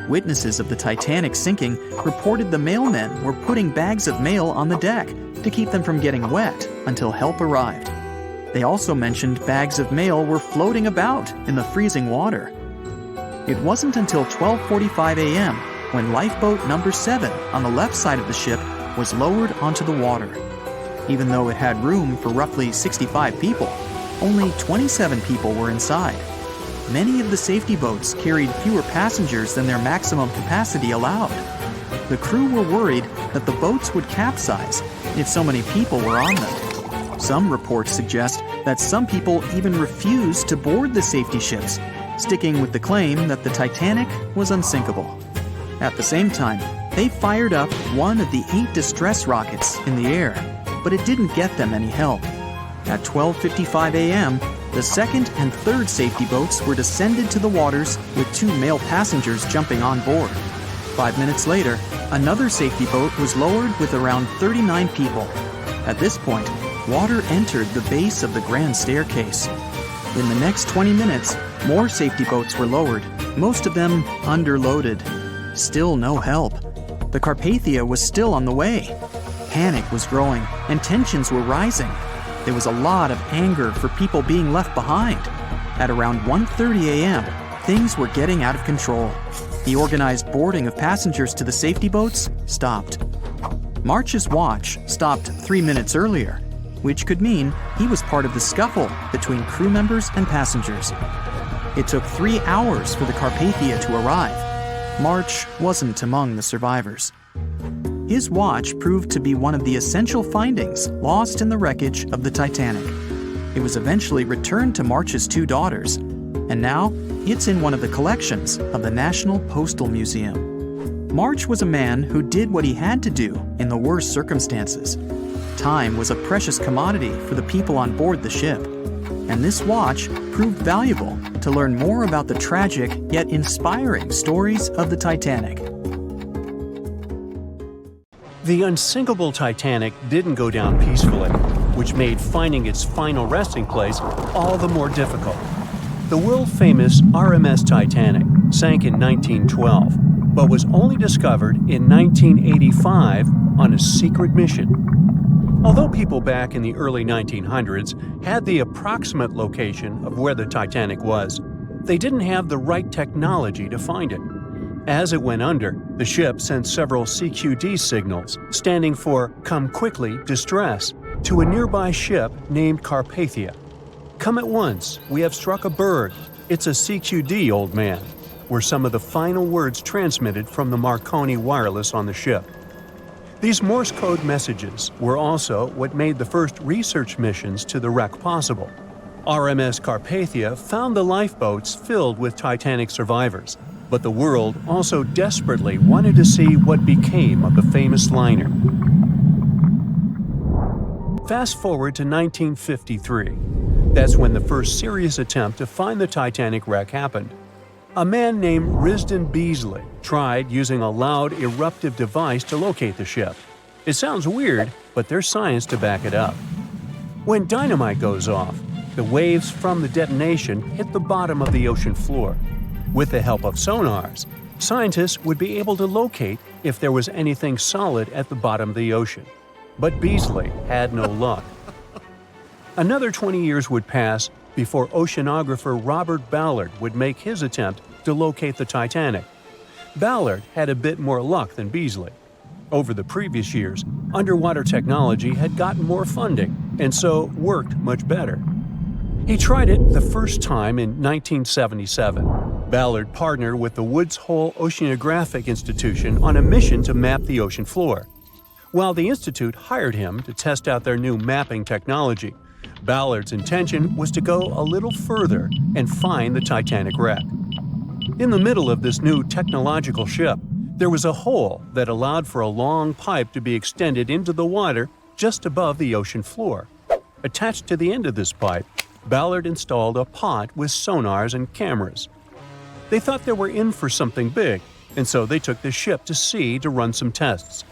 Witnesses of the Titanic sinking reported the mailmen were putting bags of mail on the deck to keep them from getting wet until help arrived. They also mentioned bags of mail were floating about in the freezing water. It wasn't until 12:45 a.m. when lifeboat number 7 on the left side of the ship was lowered onto the water. Even though it had room for roughly 65 people, only 27 people were inside. Many of the safety boats carried fewer passengers than their maximum capacity allowed. The crew were worried that the boats would capsize if so many people were on them. Some reports suggest that some people even refused to board the safety ships, sticking with the claim that the Titanic was unsinkable. At the same time, they fired up one of the 8 distress rockets in the air, but it didn't get them any help. At 12:55 a.m., the second and third safety boats were descended to the waters with 2 male passengers jumping on board. 5 minutes later, another safety boat was lowered with around 39 people. At this point, water entered the base of the grand staircase. In the next 20 minutes, more safety boats were lowered, most of them underloaded. Still no help. The Carpathia was still on the way. Panic was growing, and tensions were rising. There was a lot of anger for people being left behind. At around 1:30 a.m., things were getting out of control. The organized boarding of passengers to the safety boats stopped. March's watch stopped 3 minutes earlier, which could mean he was part of the scuffle between crew members and passengers. It took 3 hours for the Carpathia to arrive. March wasn't among the survivors. His watch proved to be one of the essential findings lost in the wreckage of the Titanic. It was eventually returned to March's 2 daughters, and now it's in one of the collections of the National Postal Museum. March was a man who did what he had to do in the worst circumstances. Time was a precious commodity for the people on board the ship, and this watch proved valuable to learn more about the tragic yet inspiring stories of the Titanic. The unsinkable Titanic didn't go down peacefully, which made finding its final resting place all the more difficult. The world-famous RMS Titanic sank in 1912, but was only discovered in 1985 on a secret mission. Although people back in the early 1900s had the approximate location of where the Titanic was, they didn't have the right technology to find it. As it went under, the ship sent several CQD signals, standing for Come Quickly, Distress, to a nearby ship named Carpathia. "Come at once, we have struck a berg. It's a CQD, old man," were some of the final words transmitted from the Marconi wireless on the ship. These Morse code messages were also what made the first research missions to the wreck possible. RMS Carpathia found the lifeboats filled with Titanic survivors, but the world also desperately wanted to see what became of the famous liner. Fast forward to 1953. That's when the first serious attempt to find the Titanic wreck happened. A man named Risdon Beasley tried using a loud eruptive device to locate the ship. It sounds weird, but there's science to back it up. When dynamite goes off, the waves from the detonation hit the bottom of the ocean floor. With the help of sonars, scientists would be able to locate if there was anything solid at the bottom of the ocean. But Beasley had no luck. Another 20 years would pass before oceanographer Robert Ballard would make his attempt to locate the Titanic. Ballard had a bit more luck than Beasley. Over the previous years, underwater technology had gotten more funding and so worked much better. He tried it the first time in 1977. Ballard partnered with the Woods Hole Oceanographic Institution on a mission to map the ocean floor. While the institute hired him to test out their new mapping technology, Ballard's intention was to go a little further and find the Titanic wreck. In the middle of this new technological ship, there was a hole that allowed for a long pipe to be extended into the water just above the ocean floor. Attached to the end of this pipe, Ballard installed a pod with sonars and cameras. They thought they were in for something big, and so they took the ship to sea to run some tests.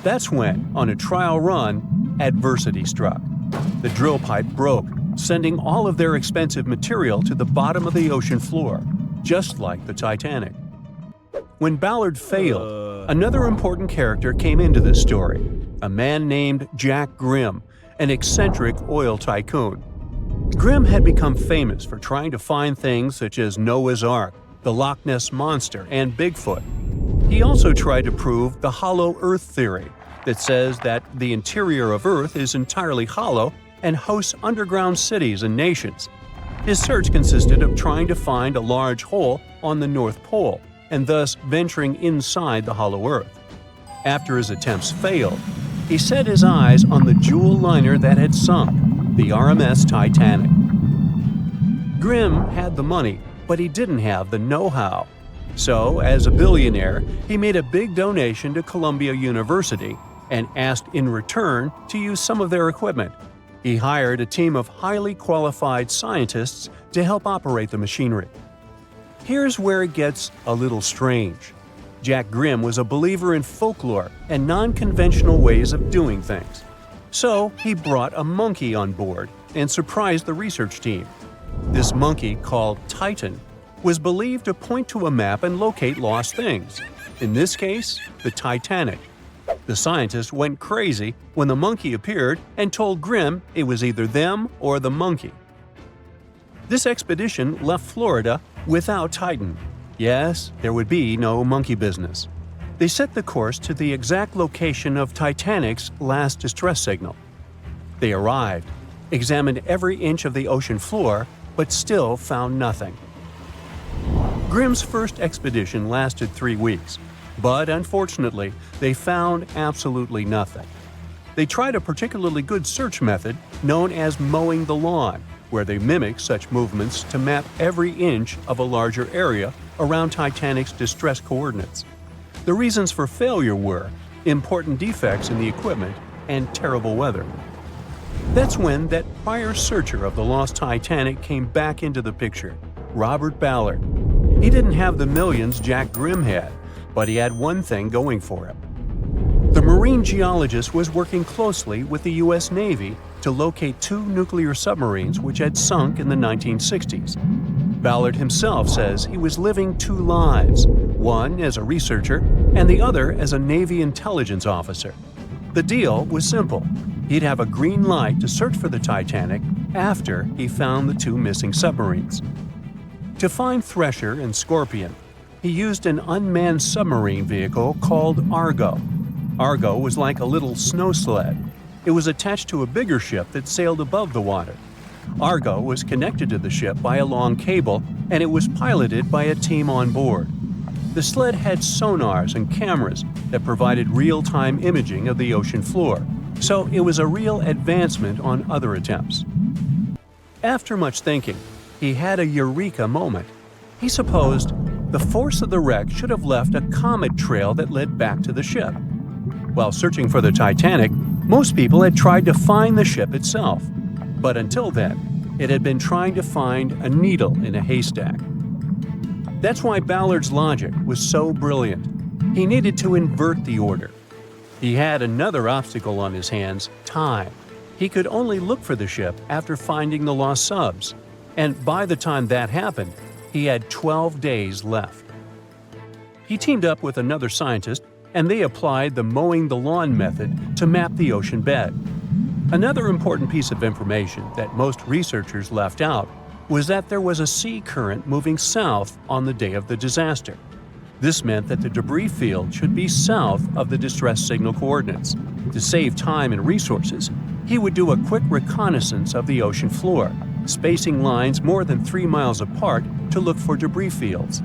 That's when, on a trial run, adversity struck. The drill pipe broke, sending all of their expensive material to the bottom of the ocean floor, just like the Titanic. When Ballard failed, another important character came into this story, a man named Jack Grimm, an eccentric oil tycoon. Grimm had become famous for trying to find things such as Noah's Ark, the Loch Ness Monster, and Bigfoot. He also tried to prove the hollow Earth theory that says that the interior of Earth is entirely hollow and hosts underground cities and nations. His search consisted of trying to find a large hole on the North Pole and thus venturing inside the hollow Earth. After his attempts failed, he set his eyes on the jewel liner that had sunk, the RMS Titanic. Grimm had the money, but he didn't have the know-how. So, as a billionaire, he made a big donation to Columbia University and asked in return to use some of their equipment. He hired a team of highly qualified scientists to help operate the machinery. Here's where it gets a little strange. Jack Grimm was a believer in folklore and non-conventional ways of doing things. So he brought a monkey on board and surprised the research team. This monkey, called Titan, was believed to point to a map and locate lost things. In this case, the Titanic. The scientists went crazy when the monkey appeared and told Grimm it was either them or the monkey. This expedition left Florida without Titan. Yes, there would be no monkey business. They set the course to the exact location of Titanic's last distress signal. They arrived, examined every inch of the ocean floor, but still found nothing. Grimm's first expedition lasted 3 weeks, but unfortunately, they found absolutely nothing. They tried a particularly good search method known as mowing the lawn, where they mimic such movements to map every inch of a larger area around Titanic's distress coordinates. The reasons for failure were important defects in the equipment and terrible weather. That's when that prior searcher of the lost Titanic came back into the picture, Robert Ballard. He didn't have the millions Jack Grimm had, but he had one thing going for him. The marine geologist was working closely with the U.S. Navy to locate 2 nuclear submarines which had sunk in the 1960s. Ballard himself says he was living 2 lives, one as a researcher and the other as a Navy intelligence officer. The deal was simple. He'd have a green light to search for the Titanic after he found the 2 missing submarines. To find Thresher and Scorpion, he used an unmanned submarine vehicle called Argo. Argo was like a little snow sled. It was attached to a bigger ship that sailed above the water. Argo was connected to the ship by a long cable, and it was piloted by a team on board. The sled had sonars and cameras that provided real-time imaging of the ocean floor, so it was a real advancement on other attempts. After much thinking, he had a eureka moment. He supposed the force of the wreck should have left a comet trail that led back to the ship. While searching for the Titanic, most people had tried to find the ship itself. But until then, it had been trying to find a needle in a haystack. That's why Ballard's logic was so brilliant. He needed to invert the order. He had another obstacle on his hands: time. He could only look for the ship after finding the lost subs, and by the time that happened, he had 12 days left. He teamed up with another scientist, and they applied the mowing the lawn method to map the ocean bed. Another important piece of information that most researchers left out was that there was a sea current moving south on the day of the disaster. This meant that the debris field should be south of the distress signal coordinates. To save time and resources, he would do a quick reconnaissance of the ocean floor, spacing lines more than 3 miles apart to look for debris fields.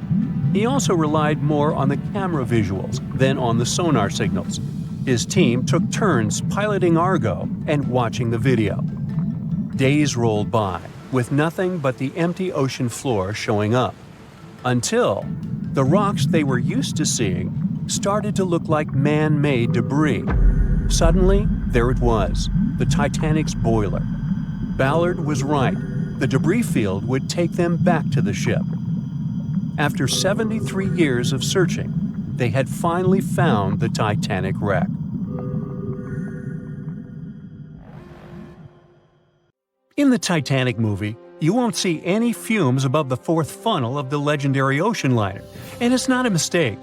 He also relied more on the camera visuals than on the sonar signals. His team took turns piloting Argo and watching the video. Days rolled by, with nothing but the empty ocean floor showing up. Until the rocks they were used to seeing started to look like man-made debris. Suddenly, there it was, the Titanic's boiler. Ballard was right. The debris field would take them back to the ship. After 73 years of searching, they had finally found the Titanic wreck. In the Titanic movie, you won't see any fumes above the fourth funnel of the legendary ocean liner, and it's not a mistake.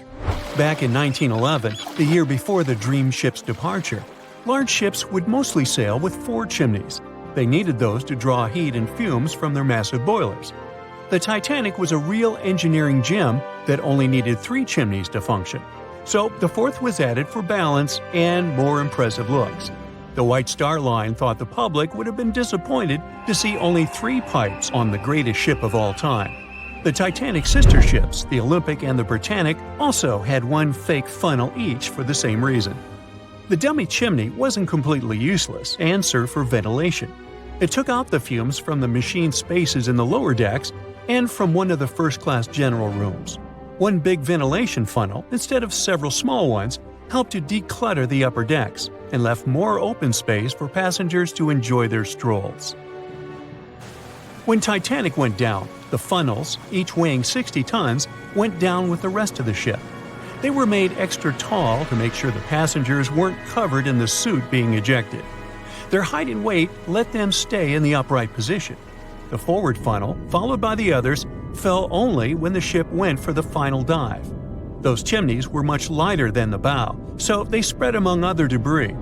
Back in 1911, the year before the Dream ship's departure, large ships would mostly sail with 4 chimneys. They needed those to draw heat and fumes from their massive boilers. The Titanic was a real engineering gem that only needed 3 chimneys to function. So the fourth was added for balance and more impressive looks. The White Star Line thought the public would have been disappointed to see only 3 pipes on the greatest ship of all time. The Titanic's sister ships, the Olympic and the Britannic, also had 1 fake funnel each for the same reason. The dummy chimney wasn't completely useless and served for ventilation. It took out the fumes from the machine spaces in the lower decks and from one of the first-class general rooms. 1 big ventilation funnel, instead of several small ones, helped to declutter the upper decks and left more open space for passengers to enjoy their strolls. When Titanic went down, the funnels, each weighing 60 tons, went down with the rest of the ship. They were made extra tall to make sure the passengers weren't covered in the suit being ejected. Their height and weight let them stay in the upright position. The forward funnel, followed by the others, fell only when the ship went for the final dive. Those chimneys were much lighter than the bow, so they spread among other debris.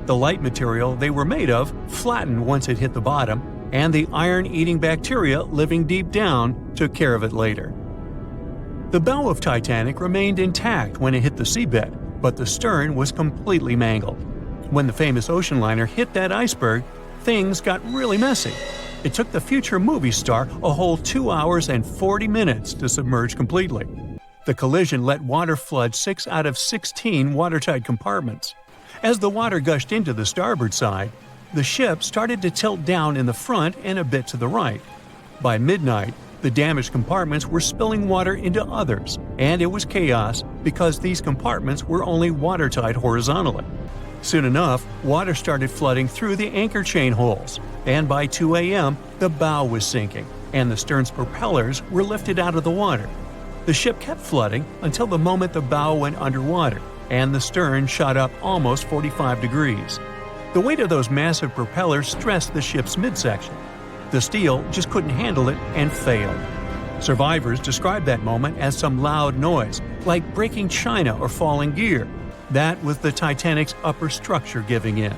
The light material they were made of flattened once it hit the bottom, and the iron-eating bacteria living deep down took care of it later. The bow of Titanic remained intact when it hit the seabed, but the stern was completely mangled. When the famous ocean liner hit that iceberg, things got really messy. It took the future movie star a whole 2 hours and 40 minutes to submerge completely. The collision let water flood 6 out of 16 watertight compartments. As the water gushed into the starboard side, the ship started to tilt down in the front and a bit to the right. By midnight, the damaged compartments were spilling water into others, and it was chaos because these compartments were only watertight horizontally. Soon enough, water started flooding through the anchor chain holes, and by 2 a.m., the bow was sinking, and the stern's propellers were lifted out of the water. The ship kept flooding until the moment the bow went underwater, and the stern shot up almost 45 degrees. The weight of those massive propellers stressed the ship's midsection. The steel just couldn't handle it and failed. Survivors described that moment as some loud noise, like breaking china or falling gear. That was the Titanic's upper structure giving in.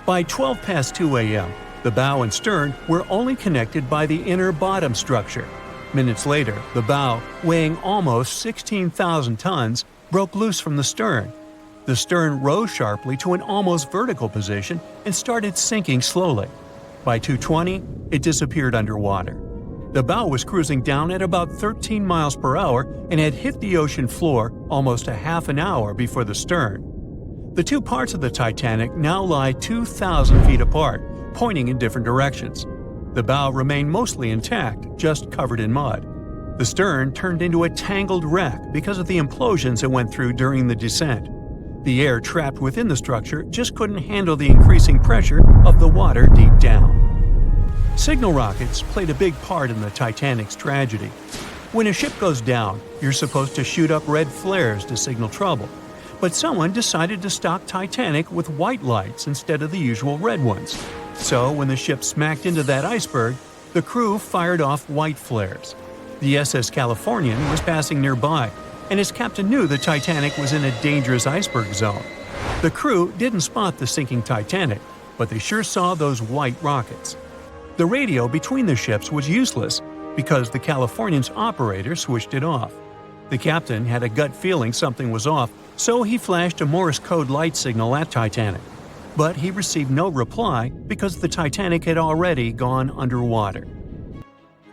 By 12 past 2 a.m., the bow and stern were only connected by the inner bottom structure. Minutes later, the bow, weighing almost 16,000 tons, broke loose from the stern. The stern rose sharply to an almost vertical position and started sinking slowly. By 2:20, it disappeared underwater. The bow was cruising down at about 13 miles per hour and had hit the ocean floor almost a half an hour before the stern. The two parts of the Titanic now lie 2,000 feet apart, pointing in different directions. The bow remained mostly intact, just covered in mud. The stern turned into a tangled wreck because of the implosions it went through during the descent. The air trapped within the structure just couldn't handle the increasing pressure of the water deep down. Signal rockets played a big part in the Titanic's tragedy. When a ship goes down, you're supposed to shoot up red flares to signal trouble. But someone decided to stock Titanic with white lights instead of the usual red ones. So when the ship smacked into that iceberg, the crew fired off white flares. The SS Californian was passing nearby, and his captain knew the Titanic was in a dangerous iceberg zone. The crew didn't spot the sinking Titanic, but they sure saw those white rockets. The radio between the ships was useless because the Californian's operator switched it off. The captain had a gut feeling something was off, so he flashed a Morse code light signal at Titanic. But he received no reply because the Titanic had already gone underwater.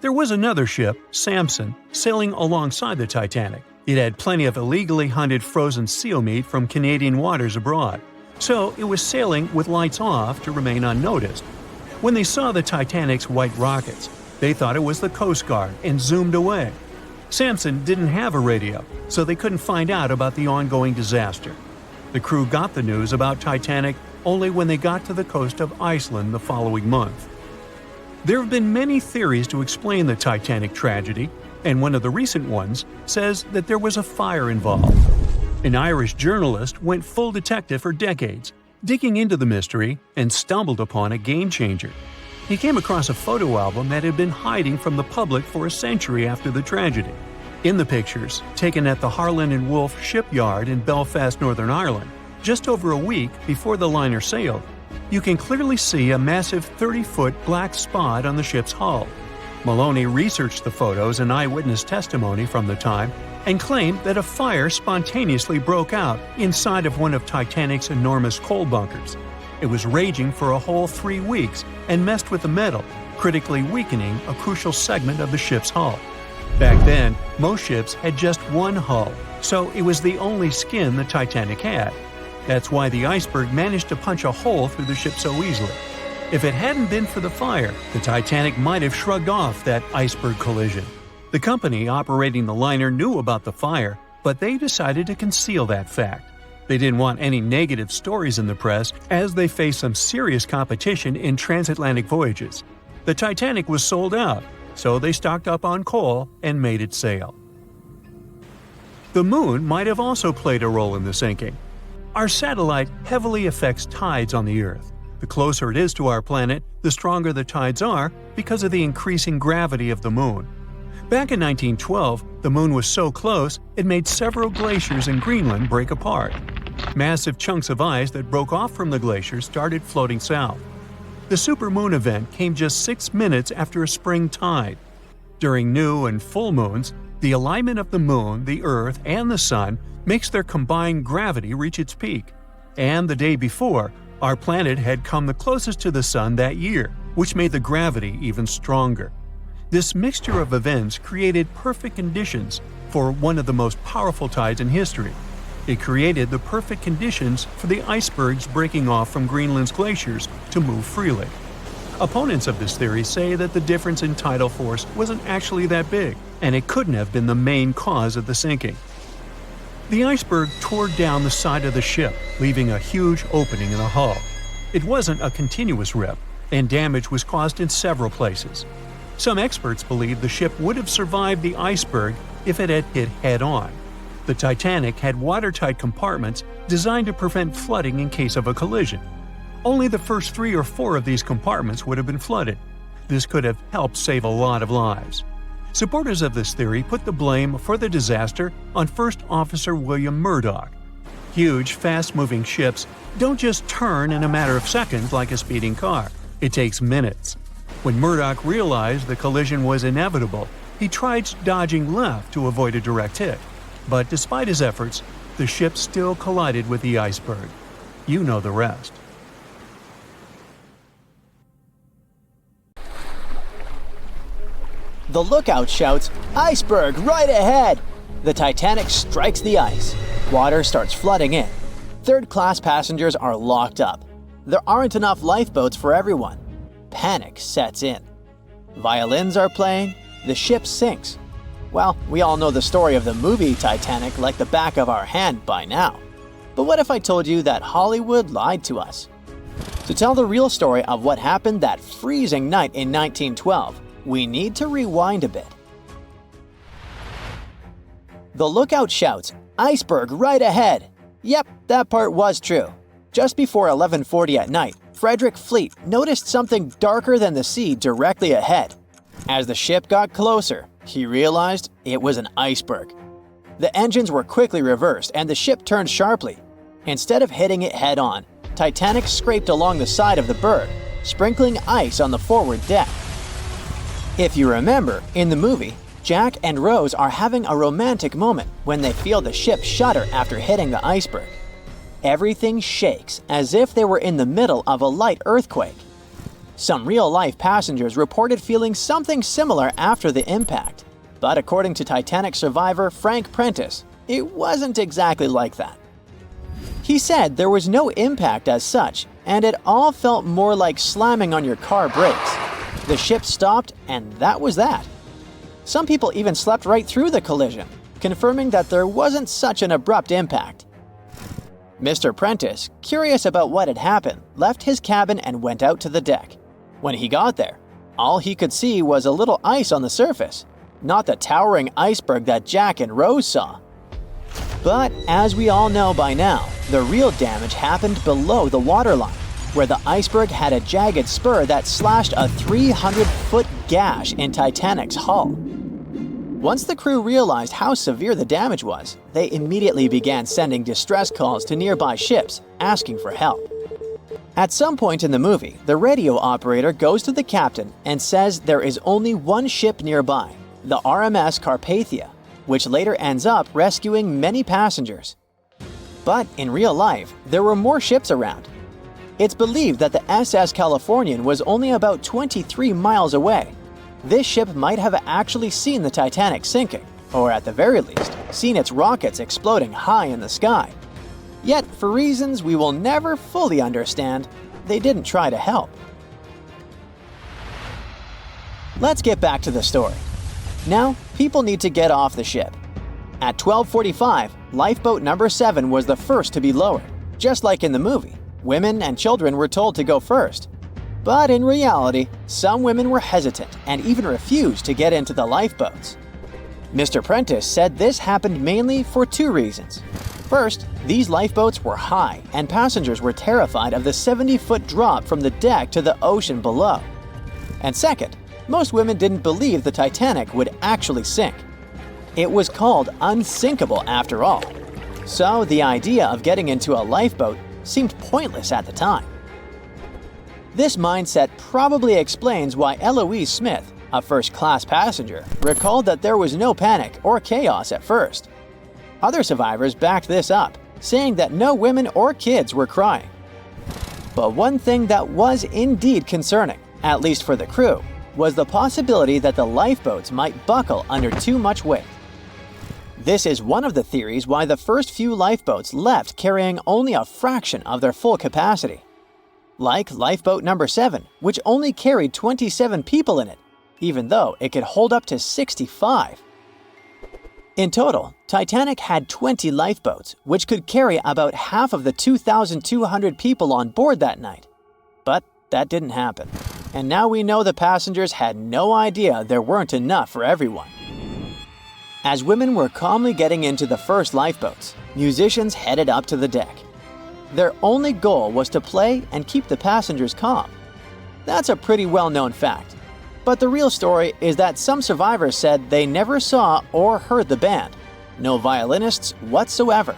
There was another ship, Samson, sailing alongside the Titanic. It had plenty of illegally hunted frozen seal meat from Canadian waters abroad, so it was sailing with lights off to remain unnoticed. When they saw the Titanic's white rockets, they thought it was the Coast Guard and zoomed away. Samson didn't have a radio, so they couldn't find out about the ongoing disaster. The crew got the news about Titanic only when they got to the coast of Iceland the following month. There have been many theories to explain the Titanic tragedy, and one of the recent ones says that there was a fire involved. An Irish journalist went full detective for decades, digging into the mystery, and stumbled upon a game-changer. He came across a photo album that had been hiding from the public for a century after the tragedy. In the pictures, taken at the Harland and Wolff shipyard in Belfast, Northern Ireland, just over a week before the liner sailed, you can clearly see a massive 30-foot black spot on the ship's hull. Maloney researched the photos and eyewitness testimony from the time and claimed that a fire spontaneously broke out inside of one of Titanic's enormous coal bunkers. It was raging for a whole 3 weeks and messed with the metal, critically weakening a crucial segment of the ship's hull. Back then, most ships had just one hull, so it was the only skin the Titanic had. That's why the iceberg managed to punch a hole through the ship so easily. If it hadn't been for the fire, the Titanic might have shrugged off that iceberg collision. The company operating the liner knew about the fire, but they decided to conceal that fact. They didn't want any negative stories in the press as they faced some serious competition in transatlantic voyages. The Titanic was sold out, so they stocked up on coal and made it sail. The moon might have also played a role in the sinking. Our satellite heavily affects tides on the Earth. The closer it is to our planet, the stronger the tides are because of the increasing gravity of the moon. Back in 1912, the moon was so close it made several glaciers in Greenland break apart. Massive chunks of ice that broke off from the glaciers started floating south. The supermoon event came just 6 minutes after a spring tide. During new and full moons, the alignment of the moon, the Earth, and the Sun makes their combined gravity reach its peak. And the day before, our planet had come the closest to the Sun that year, which made the gravity even stronger. This mixture of events created perfect conditions for one of the most powerful tides in history. It created the perfect conditions for the icebergs breaking off from Greenland's glaciers to move freely. Opponents of this theory say that the difference in tidal force wasn't actually that big, and it couldn't have been the main cause of the sinking. The iceberg tore down the side of the ship, leaving a huge opening in the hull. It wasn't a continuous rip, and damage was caused in several places. Some experts believe the ship would have survived the iceberg if it had hit head-on. The Titanic had watertight compartments designed to prevent flooding in case of a collision. Only the first 3 or 4 of these compartments would have been flooded. This could have helped save a lot of lives. Supporters of this theory put the blame for the disaster on First Officer William Murdoch. Huge, fast-moving ships don't just turn in a matter of seconds like a speeding car. It takes minutes. When Murdoch realized the collision was inevitable, He tried dodging left to avoid a direct hit, but despite his efforts, the ship still collided with the iceberg. You know the rest. The lookout shouts, "Iceberg right ahead!" The Titanic strikes the ice. Water starts flooding in. Third-class passengers are locked up. There aren't enough lifeboats for everyone. Panic sets in. Violins are playing. The ship sinks. Well, we all know the story of the movie Titanic like the back of our hand by now. But what if I told you that Hollywood lied to us? To tell the real story of what happened that freezing night in 1912, we need to rewind a bit. The lookout shouts, "Iceberg right ahead!" Yep, that part was true. Just before 11:40 at night, Frederick Fleet noticed something darker than the sea directly ahead. As the ship got closer, he realized it was an iceberg. The engines were quickly reversed and the ship turned sharply. Instead of hitting it head-on, Titanic scraped along the side of the berg, sprinkling ice on the forward deck. If you remember, in the movie, Jack and Rose are having a romantic moment when they feel the ship shudder after hitting the iceberg. Everything shakes as if they were in the middle of a light earthquake. Some real-life passengers reported feeling something similar after the impact, but according to Titanic survivor Frank Prentice, it wasn't exactly like that. He said there was no impact as such, and it all felt more like slamming on your car brakes. The ship stopped, and that was that. Some people even slept right through the collision, confirming that there wasn't such an abrupt impact. Mr. Prentice, curious about what had happened, left his cabin and went out to the deck. When he got there, all he could see was a little ice on the surface, not the towering iceberg that Jack and Rose saw. But as we all know by now, the real damage happened below the waterline, where the iceberg had a jagged spur that slashed a 300-foot gash in Titanic's hull. Once the crew realized how severe the damage was, they immediately began sending distress calls to nearby ships, asking for help. At some point in the movie, the radio operator goes to the captain and says there is only one ship nearby, the RMS Carpathia, which later ends up rescuing many passengers. But in real life, there were more ships around. It's believed that the SS Californian was only about 23 miles away. This ship might have actually seen the Titanic sinking, or at the very least, seen its rockets exploding high in the sky. Yet, for reasons we will never fully understand, they didn't try to help. Let's get back to the story. Now, people need to get off the ship. At 12:45, lifeboat number 7 was the first to be lowered. Just like in the movie, women and children were told to go first. But in reality, some women were hesitant and even refused to get into the lifeboats. Mr. Prentice said this happened mainly for two reasons. First, these lifeboats were high and passengers were terrified of the 70-foot drop from the deck to the ocean below. And second, most women didn't believe the Titanic would actually sink. It was called unsinkable after all. So the idea of getting into a lifeboat seemed pointless at the time. This mindset probably explains why Eloise Smith, a first-class passenger, recalled that there was no panic or chaos at first. Other survivors backed this up, saying that no women or kids were crying. But one thing that was indeed concerning, at least for the crew, was the possibility that the lifeboats might buckle under too much weight. This is one of the theories why the first few lifeboats left carrying only a fraction of their full capacity. Like lifeboat number 7, which only carried 27 people in it, even though it could hold up to 65. In total, Titanic had 20 lifeboats, which could carry about half of the 2,200 people on board that night. But that didn't happen. And now we know the passengers had no idea there weren't enough for everyone. As women were calmly getting into the first lifeboats, musicians headed up to the deck. Their only goal was to play and keep the passengers calm. That's a pretty well-known fact. But the real story is that some survivors said they never saw or heard the band. No violinists whatsoever.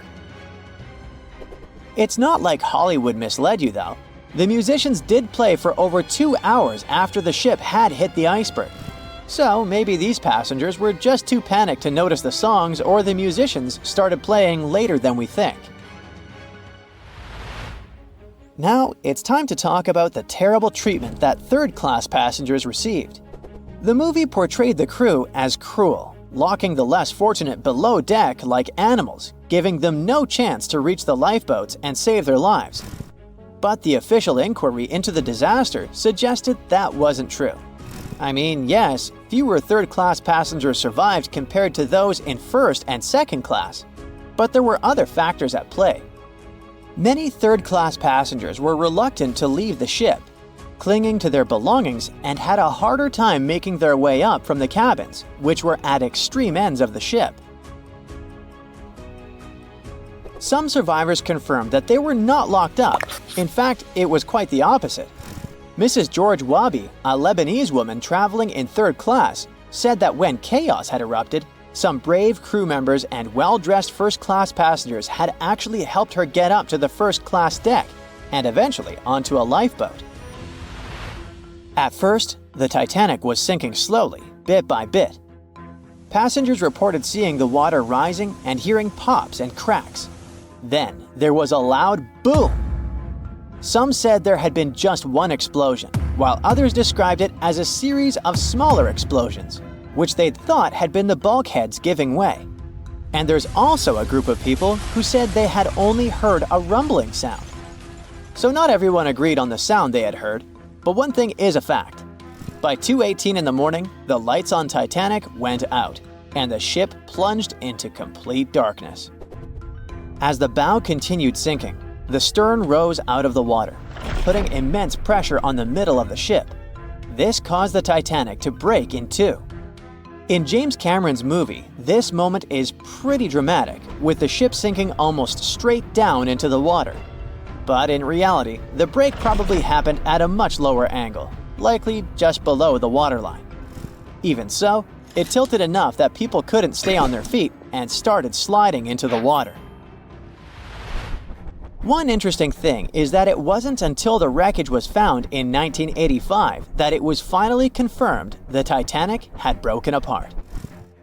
It's not like Hollywood misled you though. The musicians did play for over 2 hours after the ship had hit the iceberg. So maybe these passengers were just too panicked to notice the songs or the musicians started playing later than we think. Now, it's time to talk about the terrible treatment that third-class passengers received. The movie portrayed the crew as cruel, locking the less fortunate below deck like animals, giving them no chance to reach the lifeboats and save their lives. But the official inquiry into the disaster suggested that wasn't true. I mean, yes, fewer third-class passengers survived compared to those in first and second class, but there were other factors at play. Many third-class passengers were reluctant to leave the ship, clinging to their belongings, and had a harder time making their way up from the cabins, which were at extreme ends of the ship. Some survivors confirmed that they were not locked up. In fact, it was quite the opposite. Mrs. George Wabi, a Lebanese woman traveling in third class, said that when chaos had erupted, some brave crew members and well-dressed first-class passengers had actually helped her get up to the first-class deck and eventually onto a lifeboat. At first, the Titanic was sinking slowly, bit by bit. Passengers reported seeing the water rising and hearing pops and cracks. Then, there was a loud boom. Some said there had been just one explosion, while others described it as a series of smaller explosions, which they'd thought had been the bulkheads giving way. And there's also a group of people who said they had only heard a rumbling sound. So not everyone agreed on the sound they had heard, but one thing is a fact. By 2:18 in the morning, the lights on Titanic went out, and the ship plunged into complete darkness. As the bow continued sinking, the stern rose out of the water, putting immense pressure on the middle of the ship. This caused the Titanic to break in two. In James Cameron's movie, this moment is pretty dramatic, with the ship sinking almost straight down into the water. But in reality, the break probably happened at a much lower angle, likely just below the waterline. Even so, it tilted enough that people couldn't stay on their feet and started sliding into the water. One interesting thing is that it wasn't until the wreckage was found in 1985 that it was finally confirmed the Titanic had broken apart.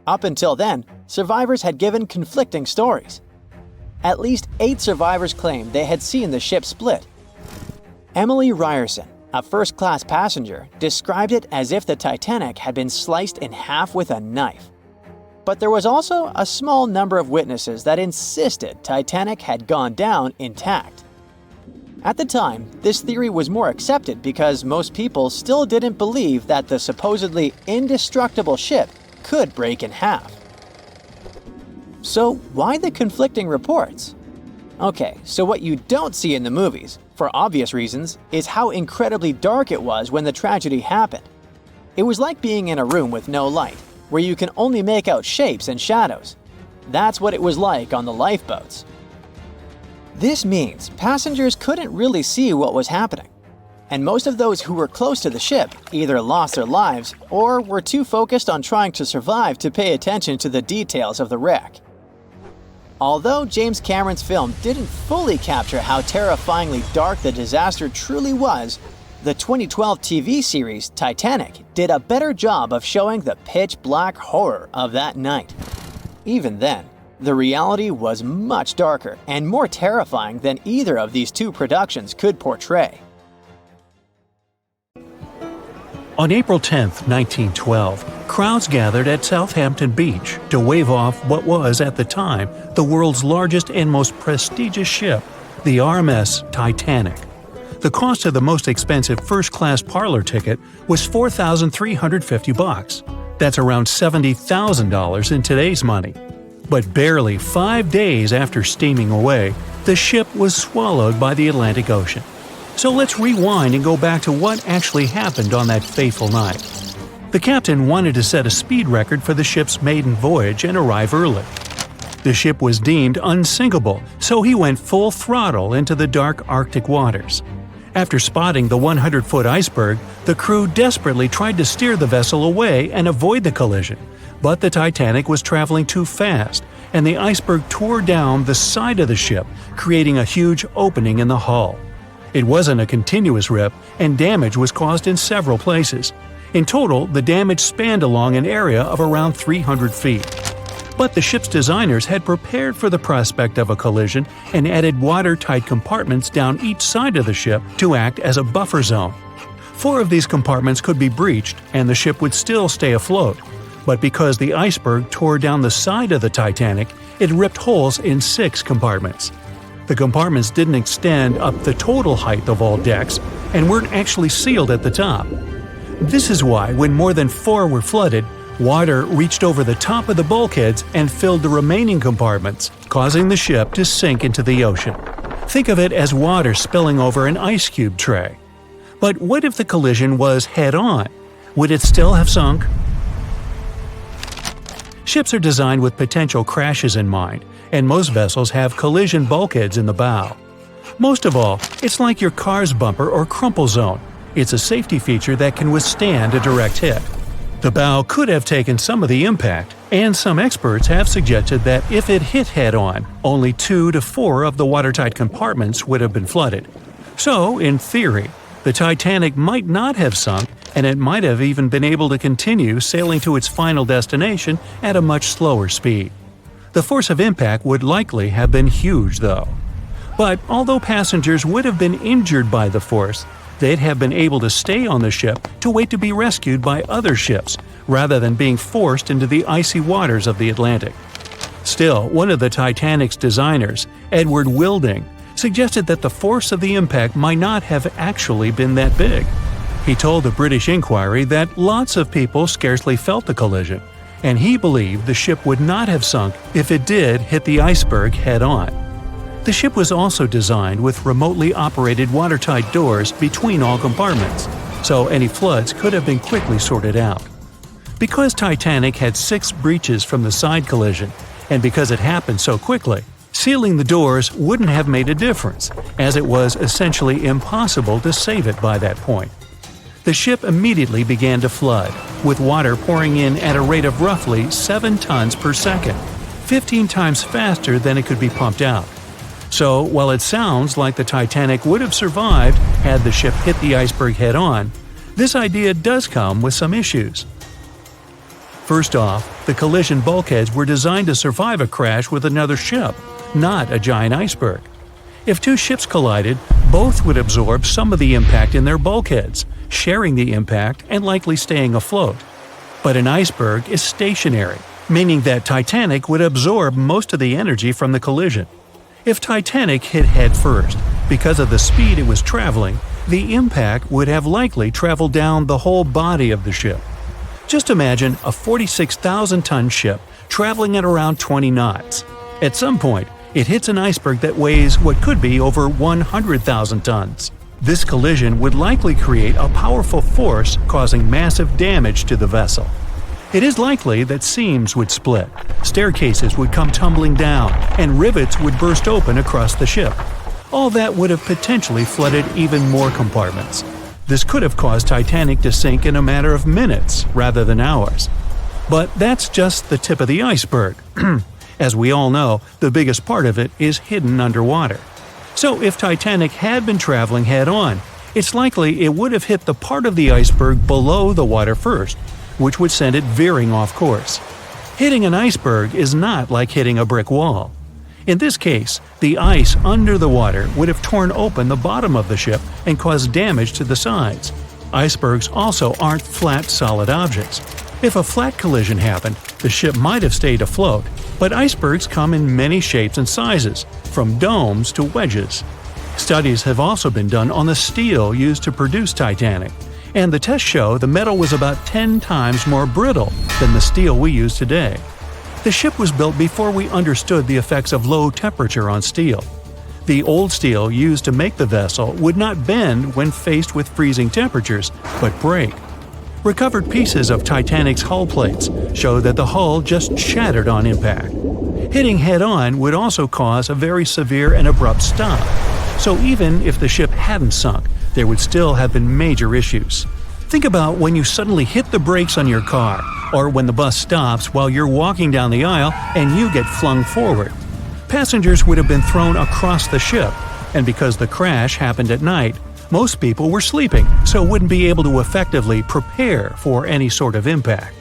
Up until then, survivors had given conflicting stories. At least 8 survivors claimed they had seen the ship split. Emily Ryerson, a first-class passenger, described it as if the Titanic had been sliced in half with a knife. But there was also a small number of witnesses that insisted Titanic had gone down intact. At the time, this theory was more accepted because most people still didn't believe that the supposedly indestructible ship could break in half. So why the conflicting reports? Okay, so what you don't see in the movies, for obvious reasons, is how incredibly dark it was when the tragedy happened. It was like being in a room with no light, where you can only make out shapes and shadows. That's what it was like on the lifeboats. This means passengers couldn't really see what was happening, and most of those who were close to the ship either lost their lives or were too focused on trying to survive to pay attention to the details of the wreck. Although James Cameron's film didn't fully capture how terrifyingly dark the disaster truly was, the 2012 TV series Titanic did a better job of showing the pitch-black horror of that night. Even then, the reality was much darker and more terrifying than either of these two productions could portray. On April 10, 1912, crowds gathered at Southampton Beach to wave off what was, at the time, the world's largest and most prestigious ship, the RMS Titanic. The cost of the most expensive first-class parlor ticket was $4,350. That's around $70,000 in today's money. But barely 5 days after steaming away, the ship was swallowed by the Atlantic Ocean. So let's rewind and go back to what actually happened on that fateful night. The captain wanted to set a speed record for the ship's maiden voyage and arrive early. The ship was deemed unsinkable, so he went full throttle into the dark Arctic waters. After spotting the 100-foot iceberg, the crew desperately tried to steer the vessel away and avoid the collision, but the Titanic was traveling too fast, and the iceberg tore down the side of the ship, creating a huge opening in the hull. It wasn't a continuous rip, and damage was caused in several places. In total, the damage spanned along an area of around 300 feet. But the ship's designers had prepared for the prospect of a collision and added watertight compartments down each side of the ship to act as a buffer zone. 4 of these compartments could be breached and the ship would still stay afloat. But because the iceberg tore down the side of the Titanic, it ripped holes in 6 compartments. The compartments didn't extend up the total height of all decks and weren't actually sealed at the top. This is why, when more than 4 were flooded, water reached over the top of the bulkheads and filled the remaining compartments, causing the ship to sink into the ocean. Think of it as water spilling over an ice cube tray. But what if the collision was head-on? Would it still have sunk? Ships are designed with potential crashes in mind, and most vessels have collision bulkheads in the bow. Most of all, it's like your car's bumper or crumple zone. It's a safety feature that can withstand a direct hit. The bow could have taken some of the impact, and some experts have suggested that if it hit head-on, only 2 to 4 of the watertight compartments would have been flooded. So, in theory, the Titanic might not have sunk, and it might have even been able to continue sailing to its final destination at a much slower speed. The force of impact would likely have been huge, though. But although passengers would have been injured by the force, they'd have been able to stay on the ship to wait to be rescued by other ships, rather than being forced into the icy waters of the Atlantic. Still, one of the Titanic's designers, Edward Wilding, suggested that the force of the impact might not have actually been that big. He told the British Inquiry that lots of people scarcely felt the collision, and he believed the ship would not have sunk if it did hit the iceberg head-on. The ship was also designed with remotely operated watertight doors between all compartments, so any floods could have been quickly sorted out. Because Titanic had 6 breaches from the side collision, and because it happened so quickly, sealing the doors wouldn't have made a difference, as it was essentially impossible to save it by that point. The ship immediately began to flood, with water pouring in at a rate of roughly 7 tons per second, 15 times faster than it could be pumped out. So, while it sounds like the Titanic would have survived had the ship hit the iceberg head-on, this idea does come with some issues. First off, the collision bulkheads were designed to survive a crash with another ship, not a giant iceberg. If 2 ships collided, both would absorb some of the impact in their bulkheads, sharing the impact and likely staying afloat. But an iceberg is stationary, meaning that Titanic would absorb most of the energy from the collision. If Titanic hit head first, because of the speed it was traveling, the impact would have likely traveled down the whole body of the ship. Just imagine a 46,000-ton ship traveling at around 20 knots. At some point, it hits an iceberg that weighs what could be over 100,000 tons. This collision would likely create a powerful force causing massive damage to the vessel. It is likely that seams would split, staircases would come tumbling down, and rivets would burst open across the ship. All that would have potentially flooded even more compartments. This could have caused Titanic to sink in a matter of minutes rather than hours. But that's just the tip of the iceberg. As we all know, the biggest part of it is hidden underwater. So if Titanic had been traveling head-on, it's likely it would have hit the part of the iceberg below the water first, which would send it veering off course. Hitting an iceberg is not like hitting a brick wall. In this case, the ice under the water would have torn open the bottom of the ship and caused damage to the sides. Icebergs also aren't flat, solid objects. If a flat collision happened, the ship might have stayed afloat, but icebergs come in many shapes and sizes, from domes to wedges. Studies have also been done on the steel used to produce Titanic, and the tests show the metal was about 10 times more brittle than the steel we use today. The ship was built before we understood the effects of low temperature on steel. The old steel used to make the vessel would not bend when faced with freezing temperatures, but break. Recovered pieces of Titanic's hull plates show that the hull just shattered on impact. Hitting head-on would also cause a very severe and abrupt stop, so even if the ship hadn't sunk, there would still have been major issues. Think about when you suddenly hit the brakes on your car, or when the bus stops while you're walking down the aisle and you get flung forward. Passengers would have been thrown across the ship, and because the crash happened at night, Most people were sleeping, so wouldn't be able to effectively prepare for any sort of impact.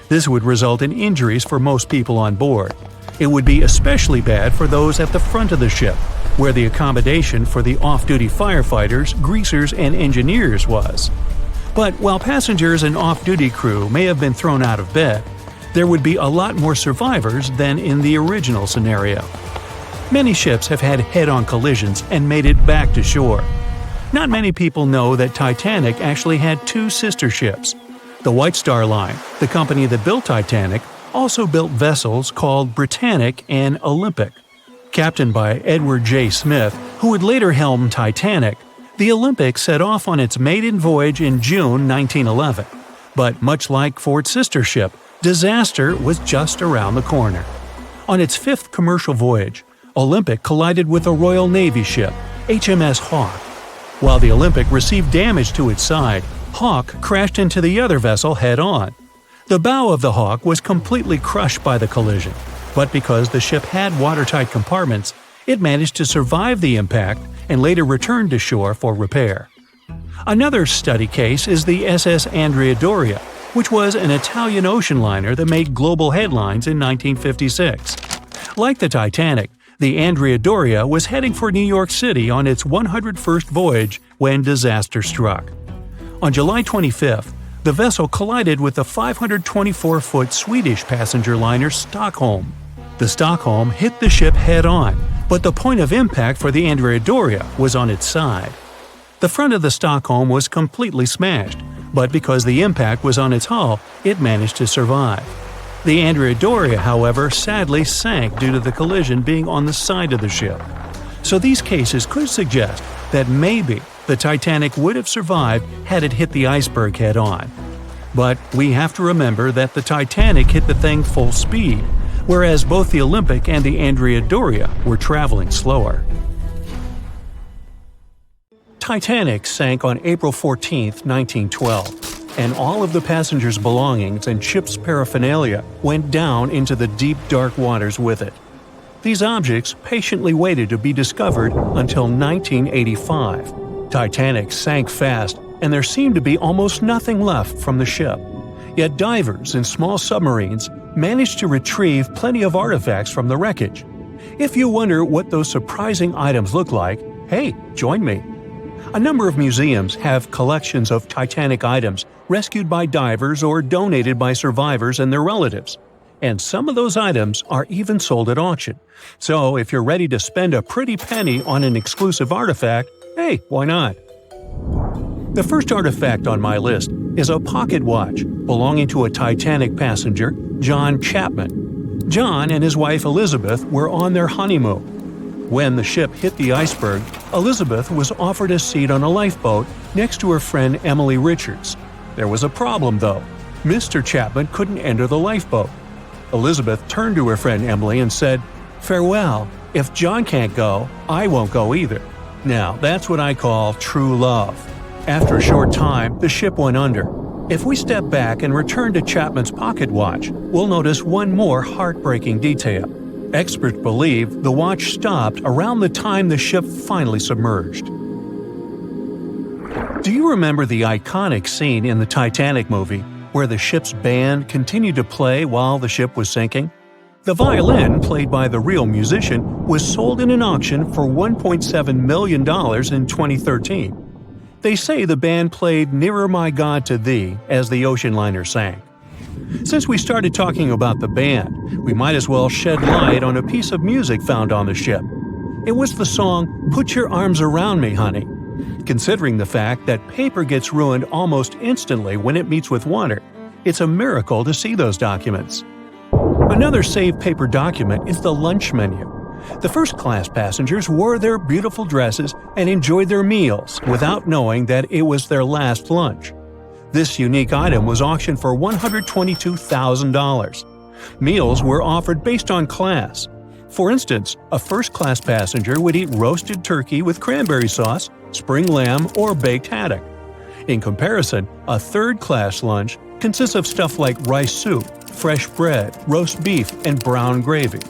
This would result in injuries for most people on board. It would be especially bad for those at the front of the ship, where the accommodation for the off-duty firefighters, greasers, and engineers was. But while passengers and off-duty crew may have been thrown out of bed, there would be a lot more survivors than in the original scenario. Many ships have had head-on collisions and made it back to shore. Not many people know that Titanic actually had two sister ships. The White Star Line, the company that built Titanic, also built vessels called Britannic and Olympic. Captained by Edward J. Smith, who would later helm Titanic, the Olympic set off on its maiden voyage in June 1911. But much like for its sister ship, disaster was just around the corner. On its fifth commercial voyage, Olympic collided with a Royal Navy ship, HMS Hawke. While the Olympic received damage to its side, Hawke crashed into the other vessel head-on. The bow of the Hawke was completely crushed by the collision, but because the ship had watertight compartments, it managed to survive the impact and later returned to shore for repair. Another study case is the SS Andrea Doria, which was an Italian ocean liner that made global headlines in 1956. Like the Titanic, the Andrea Doria was heading for New York City on its 101st voyage when disaster struck. On July 25th, the vessel collided with the 524-foot Swedish passenger liner Stockholm. The Stockholm hit the ship head-on, but the point of impact for the Andrea Doria was on its side. The front of the Stockholm was completely smashed, but because the impact was on its hull, it managed to survive. The Andrea Doria, however, sadly sank due to the collision being on the side of the ship. So these cases could suggest that maybe the Titanic would have survived had it hit the iceberg head-on. But we have to remember that the Titanic hit the thing full speed, whereas both the Olympic and the Andrea Doria were traveling slower. Titanic sank on April 14, 1912, and all of the passengers' belongings and ship's paraphernalia went down into the deep, dark waters with it. These objects patiently waited to be discovered until 1985. Titanic sank fast, and there seemed to be almost nothing left from the ship. Yet divers in small submarines managed to retrieve plenty of artifacts from the wreckage. If you wonder what those surprising items look like, hey, join me. A number of museums have collections of Titanic items rescued by divers or donated by survivors and their relatives. And some of those items are even sold at auction. So if you're ready to spend a pretty penny on an exclusive artifact, hey, why not? The first artifact on my list is a pocket watch belonging to a Titanic passenger, John Chapman. John and his wife Elizabeth were on their honeymoon. When the ship hit the iceberg, Elizabeth was offered a seat on a lifeboat next to her friend Emily Richards. There was a problem, though. Mr. Chapman couldn't enter the lifeboat. Elizabeth turned to her friend Emily and said, "Farewell, if John can't go, I won't go either." Now, that's what I call true love. After a short time, the ship went under. If we step back and return to Chapman's pocket watch, we'll notice one more heartbreaking detail. Experts believe the watch stopped around the time the ship finally submerged. Do you remember the iconic scene in the Titanic movie where the ship's band continued to play while the ship was sinking? The violin, played by the real musician, was sold in an auction for $1.7 million in 2013. They say the band played "Nearer My God to Thee" as the ocean liner sank. Since we started talking about the band, we might as well shed light on a piece of music found on the ship. It was the song "Put Your Arms Around Me, Honey." Considering the fact that paper gets ruined almost instantly when it meets with water, it's a miracle to see those documents. Another saved paper document is the lunch menu. The first-class passengers wore their beautiful dresses and enjoyed their meals without knowing that it was their last lunch. This unique item was auctioned for $122,000. Meals were offered based on class. For instance, a first-class passenger would eat roasted turkey with cranberry sauce, spring lamb, or baked haddock. In comparison, a third-class lunch consists of stuff like rice soup, fresh bread, roast beef, and brown gravy.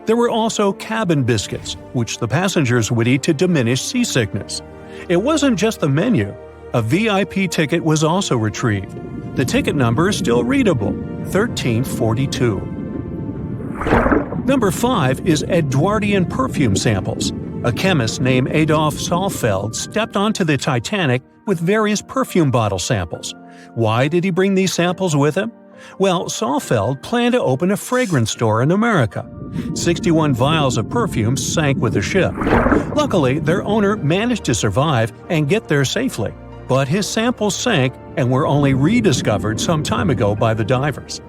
There were also cabin biscuits, which the passengers would eat to diminish seasickness. It wasn't just the menu. A VIP ticket was also retrieved. The ticket number is still readable, 1342. Number 5 is Edwardian perfume samples. A chemist named Adolf Saalfeld stepped onto the Titanic with various perfume bottle samples. Why did he bring these samples with him? Well, Saalfeld planned to open a fragrance store in America. 61 vials of perfume sank with the ship. Luckily, their owner managed to survive and get there safely, but his samples sank and were only rediscovered some time ago by the divers.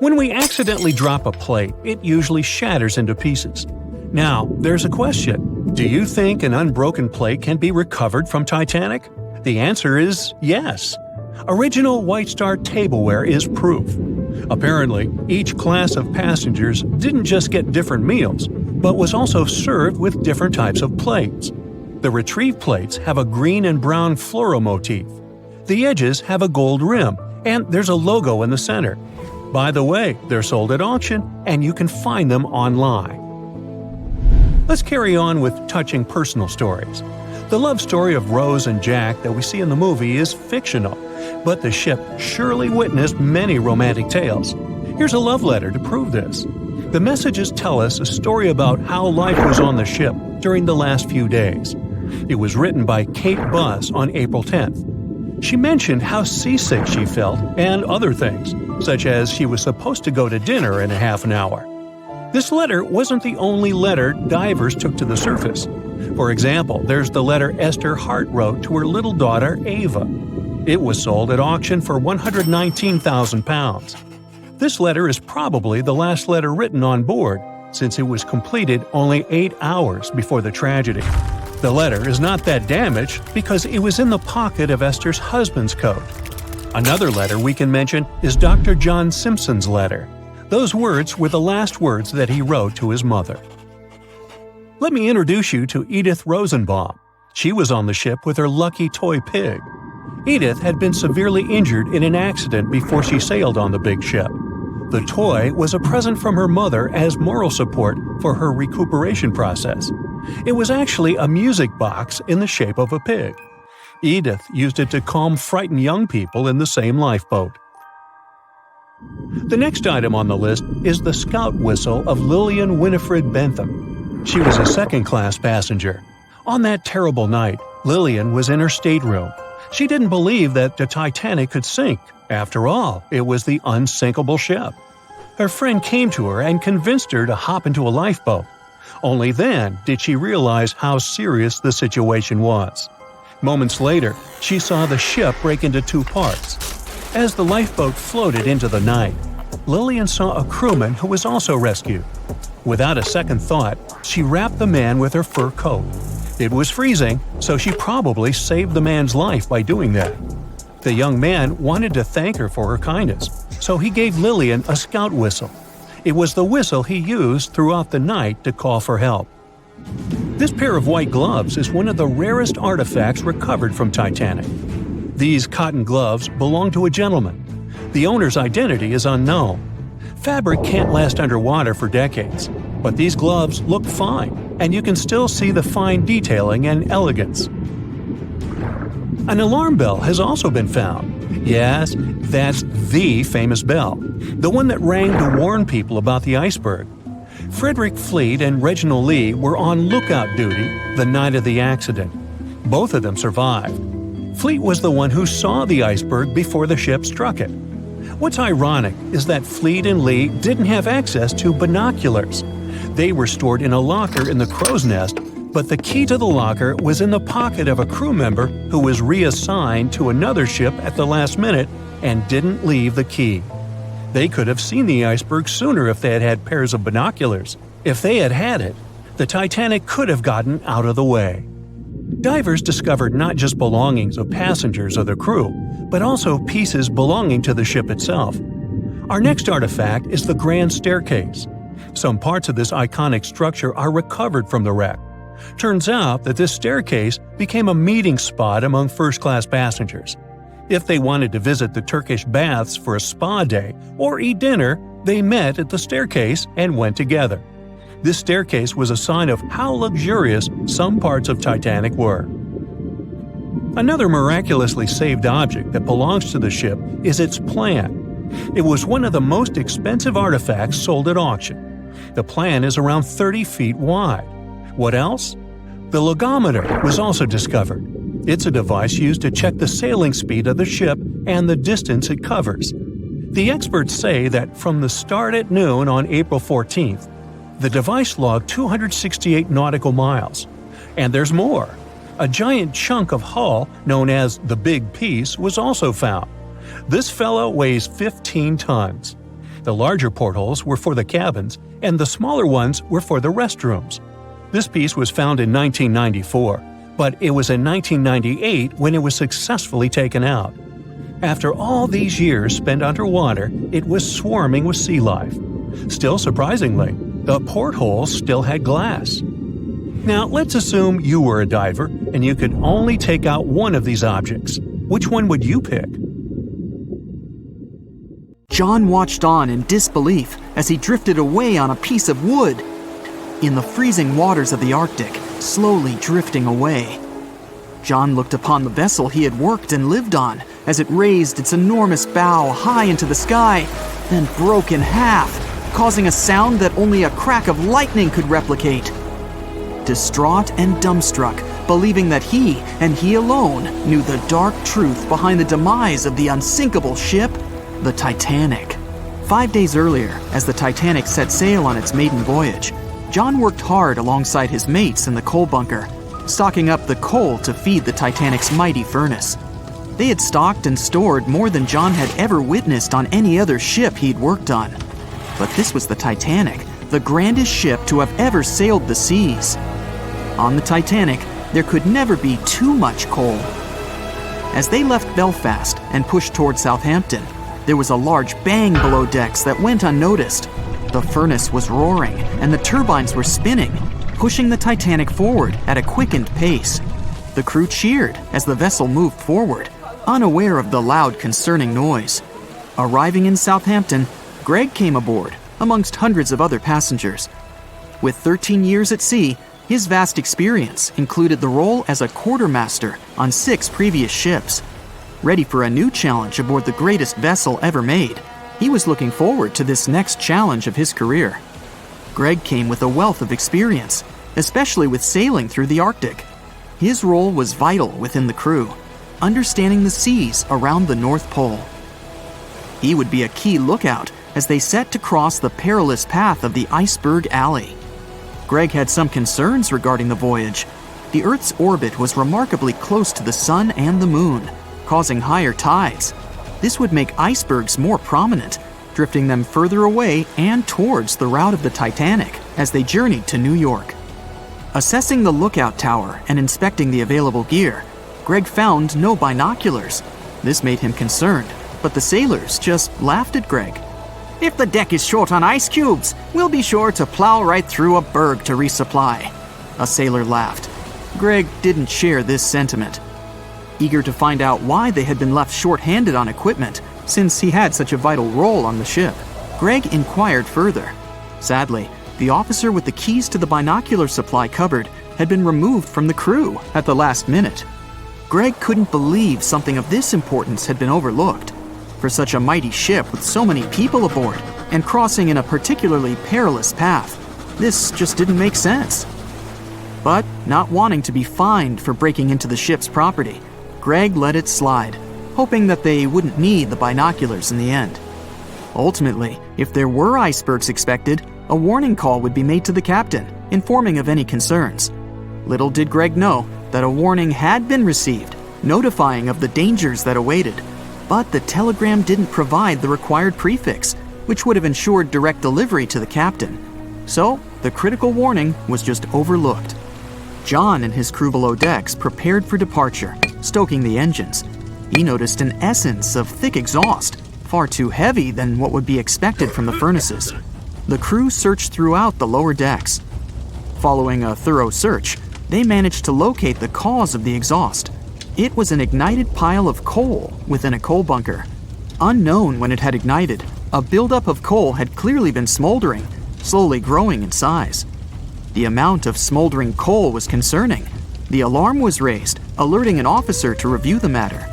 When we accidentally drop a plate, it usually shatters into pieces. Now, there's a question. Do you think an unbroken plate can be recovered from Titanic? The answer is yes. Original White Star tableware is proof. Apparently, each class of passengers didn't just get different meals, but was also served with different types of plates. The retrieved plates have a green and brown floral motif. The edges have a gold rim, and there's a logo in the center. By the way, they're sold at auction, and you can find them online. Let's carry on with touching personal stories. The love story of Rose and Jack that we see in the movie is fictional, but the ship surely witnessed many romantic tales. Here's a love letter to prove this. The messages tell us a story about how life was on the ship during the last few days. It was written by Kate Buss on April 10th. She mentioned how seasick she felt and other things, such as she was supposed to go to dinner in a half an hour. This letter wasn't the only letter divers took to the surface. For example, there's the letter Esther Hart wrote to her little daughter Ava. It was sold at auction for £119,000. This letter is probably the last letter written on board, since it was completed only 8 hours before the tragedy. The letter is not that damaged because it was in the pocket of Esther's husband's coat. Another letter we can mention is Dr. John Simpson's letter. Those words were the last words that he wrote to his mother. Let me introduce you to Edith Rosenbaum. She was on the ship with her lucky toy pig. Edith had been severely injured in an accident before she sailed on the big ship. The toy was a present from her mother as moral support for her recuperation process. It was actually a music box in the shape of a pig. Edith used it to calm frightened young people in the same lifeboat. The next item on the list is the scout whistle of Lillian Winifred Bentham. She was a second-class passenger. On that terrible night, Lillian was in her stateroom. She didn't believe that the Titanic could sink. After all, it was the unsinkable ship. Her friend came to her and convinced her to hop into a lifeboat. Only then did she realize how serious the situation was. Moments later, she saw the ship break into two parts. As the lifeboat floated into the night, Lillian saw a crewman who was also rescued. Without a second thought, she wrapped the man with her fur coat. It was freezing, so she probably saved the man's life by doing that. The young man wanted to thank her for her kindness, so he gave Lillian a scout whistle. It was the whistle he used throughout the night to call for help. This pair of white gloves is one of the rarest artifacts recovered from Titanic. These cotton gloves belong to a gentleman. The owner's identity is unknown. Fabric can't last underwater for decades, but these gloves look fine, and you can still see the fine detailing and elegance. An alarm bell has also been found. Yes, that's the famous bell, the one that rang to warn people about the iceberg. Frederick Fleet and Reginald Lee were on lookout duty the night of the accident. Both of them survived. Fleet was the one who saw the iceberg before the ship struck it. What's ironic is that Fleet and Lee didn't have access to binoculars. They were stored in a locker in the crow's nest, but the key to the locker was in the pocket of a crew member who was reassigned to another ship at the last minute and didn't leave the key. They could have seen the iceberg sooner if they had had pairs of binoculars. If they had had it, the Titanic could have gotten out of the way. Divers discovered not just belongings of passengers or the crew, but also pieces belonging to the ship itself. Our next artifact is the Grand Staircase. Some parts of this iconic structure are recovered from the wreck. Turns out that this staircase became a meeting spot among first-class passengers. If they wanted to visit the Turkish baths for a spa day or eat dinner, they met at the staircase and went together. This staircase was a sign of how luxurious some parts of Titanic were. Another miraculously saved object that belongs to the ship is its plan. It was one of the most expensive artifacts sold at auction. The plan is around 30 feet wide. What else? The logometer was also discovered. It's a device used to check the sailing speed of the ship and the distance it covers. The experts say that from the start at noon on April 14th, the device logged 268 nautical miles. And there's more. A giant chunk of hull, known as the Big Piece, was also found. This fellow weighs 15 tons. The larger portholes were for the cabins, and the smaller ones were for the restrooms. This piece was found in 1994, but it was in 1998 when it was successfully taken out. After all these years spent underwater, it was swarming with sea life. Still surprisingly, the portholes still had glass. Now, let's assume you were a diver and you could only take out one of these objects. Which one would you pick? John watched on in disbelief as he drifted away on a piece of wood. In the freezing waters of the Arctic, slowly drifting away. John looked upon the vessel he had worked and lived on as it raised its enormous bow high into the sky, then broke in half, causing a sound that only a crack of lightning could replicate. Distraught and dumbstruck, believing that he, and he alone, knew the dark truth behind the demise of the unsinkable ship, the Titanic. 5 days earlier, as the Titanic set sail on its maiden voyage, John worked hard alongside his mates in the coal bunker, stocking up the coal to feed the Titanic's mighty furnace. They had stocked and stored more than John had ever witnessed on any other ship he'd worked on. But this was the Titanic, the grandest ship to have ever sailed the seas. On the Titanic, there could never be too much coal. As they left Belfast and pushed toward Southampton, there was a large bang below decks that went unnoticed. The furnace was roaring and the turbines were spinning, pushing the Titanic forward at a quickened pace. The crew cheered as the vessel moved forward, unaware of the loud, concerning noise. Arriving in Southampton, Greg came aboard, amongst hundreds of other passengers. With 13 years at sea, his vast experience included the role as a quartermaster on 6 previous ships. Ready for a new challenge aboard the greatest vessel ever made, he was looking forward to this next challenge of his career. Greg came with a wealth of experience, especially with sailing through the Arctic. His role was vital within the crew, understanding the seas around the North Pole. He would be a key lookout as they set to cross the perilous path of the Iceberg Alley. Greg had some concerns regarding the voyage. The Earth's orbit was remarkably close to the Sun and the Moon, causing higher tides. This would make icebergs more prominent, drifting them further away and towards the route of the Titanic as they journeyed to New York. Assessing the lookout tower and inspecting the available gear, Greg found no binoculars. This made him concerned, but the sailors just laughed at Greg. "If the deck is short on ice cubes, we'll be sure to plow right through a berg to resupply." A sailor laughed. Greg didn't share this sentiment. Eager to find out why they had been left short-handed on equipment, since he had such a vital role on the ship, Greg inquired further. Sadly, the officer with the keys to the binocular supply cupboard had been removed from the crew at the last minute. Greg couldn't believe something of this importance had been overlooked. For such a mighty ship with so many people aboard and crossing in a particularly perilous path, this just didn't make sense. But not wanting to be fined for breaking into the ship's property, Greg let it slide, hoping that they wouldn't need the binoculars in the end. Ultimately, if there were icebergs expected, a warning call would be made to the captain, informing of any concerns. Little did Greg know that a warning had been received, notifying of the dangers that awaited. But the telegram didn't provide the required prefix, which would have ensured direct delivery to the captain. So, the critical warning was just overlooked. John and his crew below decks prepared for departure, stoking the engines. He noticed an essence of thick exhaust, far too heavy than what would be expected from the furnaces. The crew searched throughout the lower decks. Following a thorough search, they managed to locate the cause of the exhaust. It was an ignited pile of coal within a coal bunker. Unknown when it had ignited, a buildup of coal had clearly been smoldering, slowly growing in size. The amount of smoldering coal was concerning. The alarm was raised, alerting an officer to review the matter.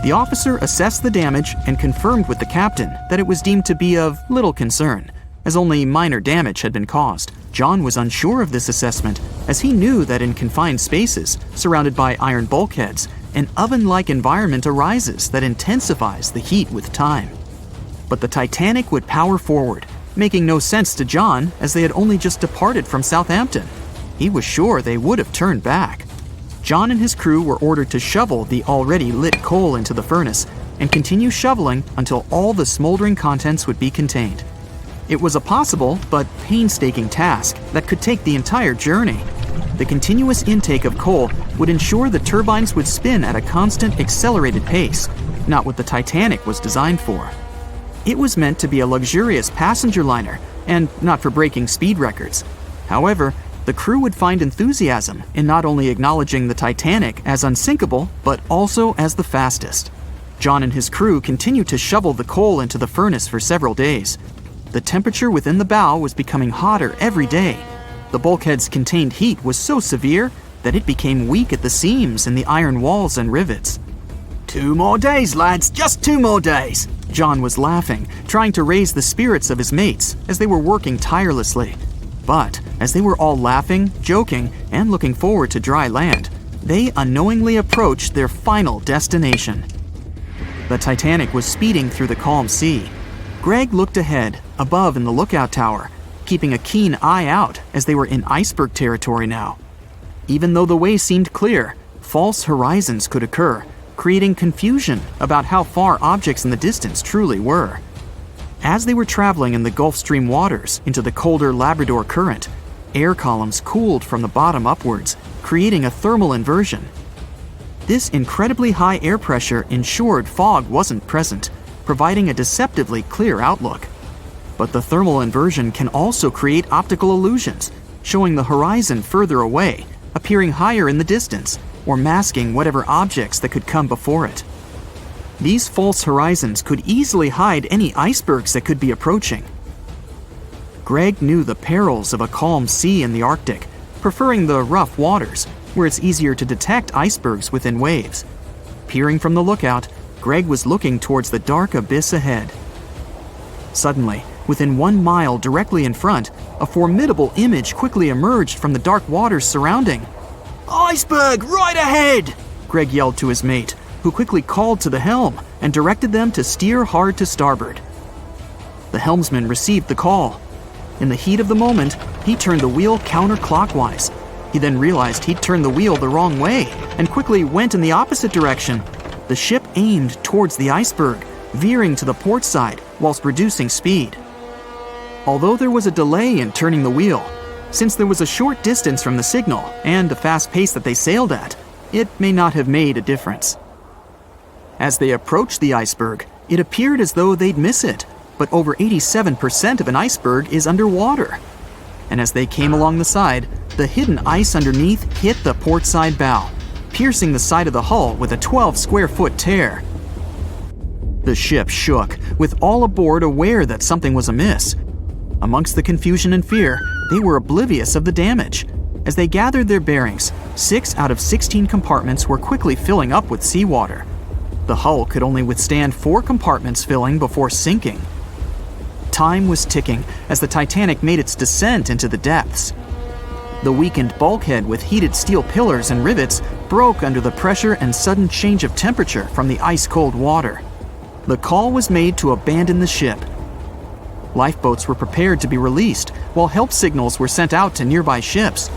The officer assessed the damage and confirmed with the captain that it was deemed to be of little concern, as only minor damage had been caused. John was unsure of this assessment, as he knew that in confined spaces, surrounded by iron bulkheads, an oven-like environment arises that intensifies the heat with time. But the Titanic would power forward, making no sense to John as they had only just departed from Southampton. He was sure they would have turned back. John and his crew were ordered to shovel the already lit coal into the furnace and continue shoveling until all the smoldering contents would be contained. It was a possible but painstaking task that could take the entire journey. The continuous intake of coal would ensure the turbines would spin at a constant, accelerated pace, not what the Titanic was designed for. It was meant to be a luxurious passenger liner and not for breaking speed records. However, the crew would find enthusiasm in not only acknowledging the Titanic as unsinkable, but also as the fastest. John and his crew continued to shovel the coal into the furnace for several days. The temperature within the bow was becoming hotter every day. The bulkhead's contained heat was so severe that it became weak at the seams in the iron walls and rivets. 2 more days, lads, just 2 more days. John was laughing, trying to raise the spirits of his mates as they were working tirelessly. But as they were all laughing, joking, and looking forward to dry land, they unknowingly approached their final destination. The Titanic was speeding through the calm sea. Greg looked ahead, above in the lookout tower, keeping a keen eye out as they were in iceberg territory now. Even though the way seemed clear, false horizons could occur, creating confusion about how far objects in the distance truly were. As they were traveling in the Gulf Stream waters into the colder Labrador Current, air columns cooled from the bottom upwards, creating a thermal inversion. This incredibly high air pressure ensured fog wasn't present, providing a deceptively clear outlook. But the thermal inversion can also create optical illusions, showing the horizon further away, appearing higher in the distance, or masking whatever objects that could come before it. These false horizons could easily hide any icebergs that could be approaching. Greg knew the perils of a calm sea in the Arctic, preferring the rough waters, where it's easier to detect icebergs within waves. Peering from the lookout, Greg was looking towards the dark abyss ahead. Suddenly, within 1 mile directly in front, a formidable image quickly emerged from the dark waters surrounding. Iceberg, right ahead! Greg yelled to his mate, who quickly called to the helm and directed them to steer hard to starboard. The helmsman received the call. In the heat of the moment, he turned the wheel counterclockwise. He then realized he'd turned the wheel the wrong way and quickly went in the opposite direction. The ship aimed towards the iceberg, veering to the port side whilst reducing speed. Although there was a delay in turning the wheel, since there was a short distance from the signal and the fast pace that they sailed at, it may not have made a difference. As they approached the iceberg, it appeared as though they'd miss it, but over 87% of an iceberg is underwater. And as they came along the side, the hidden ice underneath hit the port side bow, piercing the side of the hull with a 12-square-foot tear. The ship shook, with all aboard aware that something was amiss. Amongst the confusion and fear, they were oblivious of the damage. As they gathered their bearings, 6 out of 16 compartments were quickly filling up with seawater. The hull could only withstand 4 compartments filling before sinking. Time was ticking as the Titanic made its descent into the depths. The weakened bulkhead with heated steel pillars and rivets broke under the pressure and sudden change of temperature from the ice-cold water. The call was made to abandon the ship. Lifeboats were prepared to be released, while help signals were sent out to nearby ships.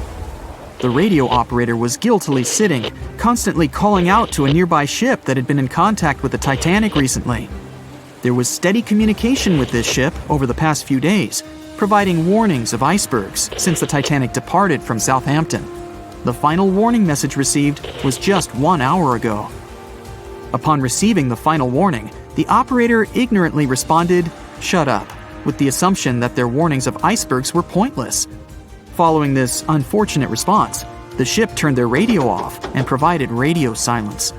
The radio operator was guiltily sitting, constantly calling out to a nearby ship that had been in contact with the Titanic recently. There was steady communication with this ship over the past few days, providing warnings of icebergs since the Titanic departed from Southampton. The final warning message received was just 1 hour ago. Upon receiving the final warning, the operator ignorantly responded, "Shut up," with the assumption that their warnings of icebergs were pointless. Following this unfortunate response, the ship turned their radio off and provided radio silence.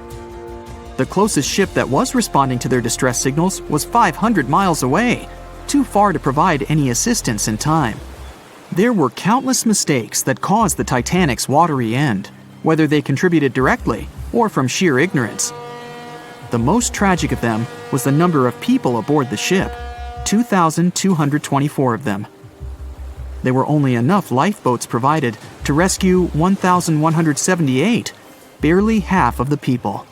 The closest ship that was responding to their distress signals was 500 miles away, too far to provide any assistance in time. There were countless mistakes that caused the Titanic's watery end. whether they contributed directly or from sheer ignorance. The most tragic of them was the number of people aboard the ship, 2,224 of them. There were only enough lifeboats provided to rescue 1,178, barely half of the people.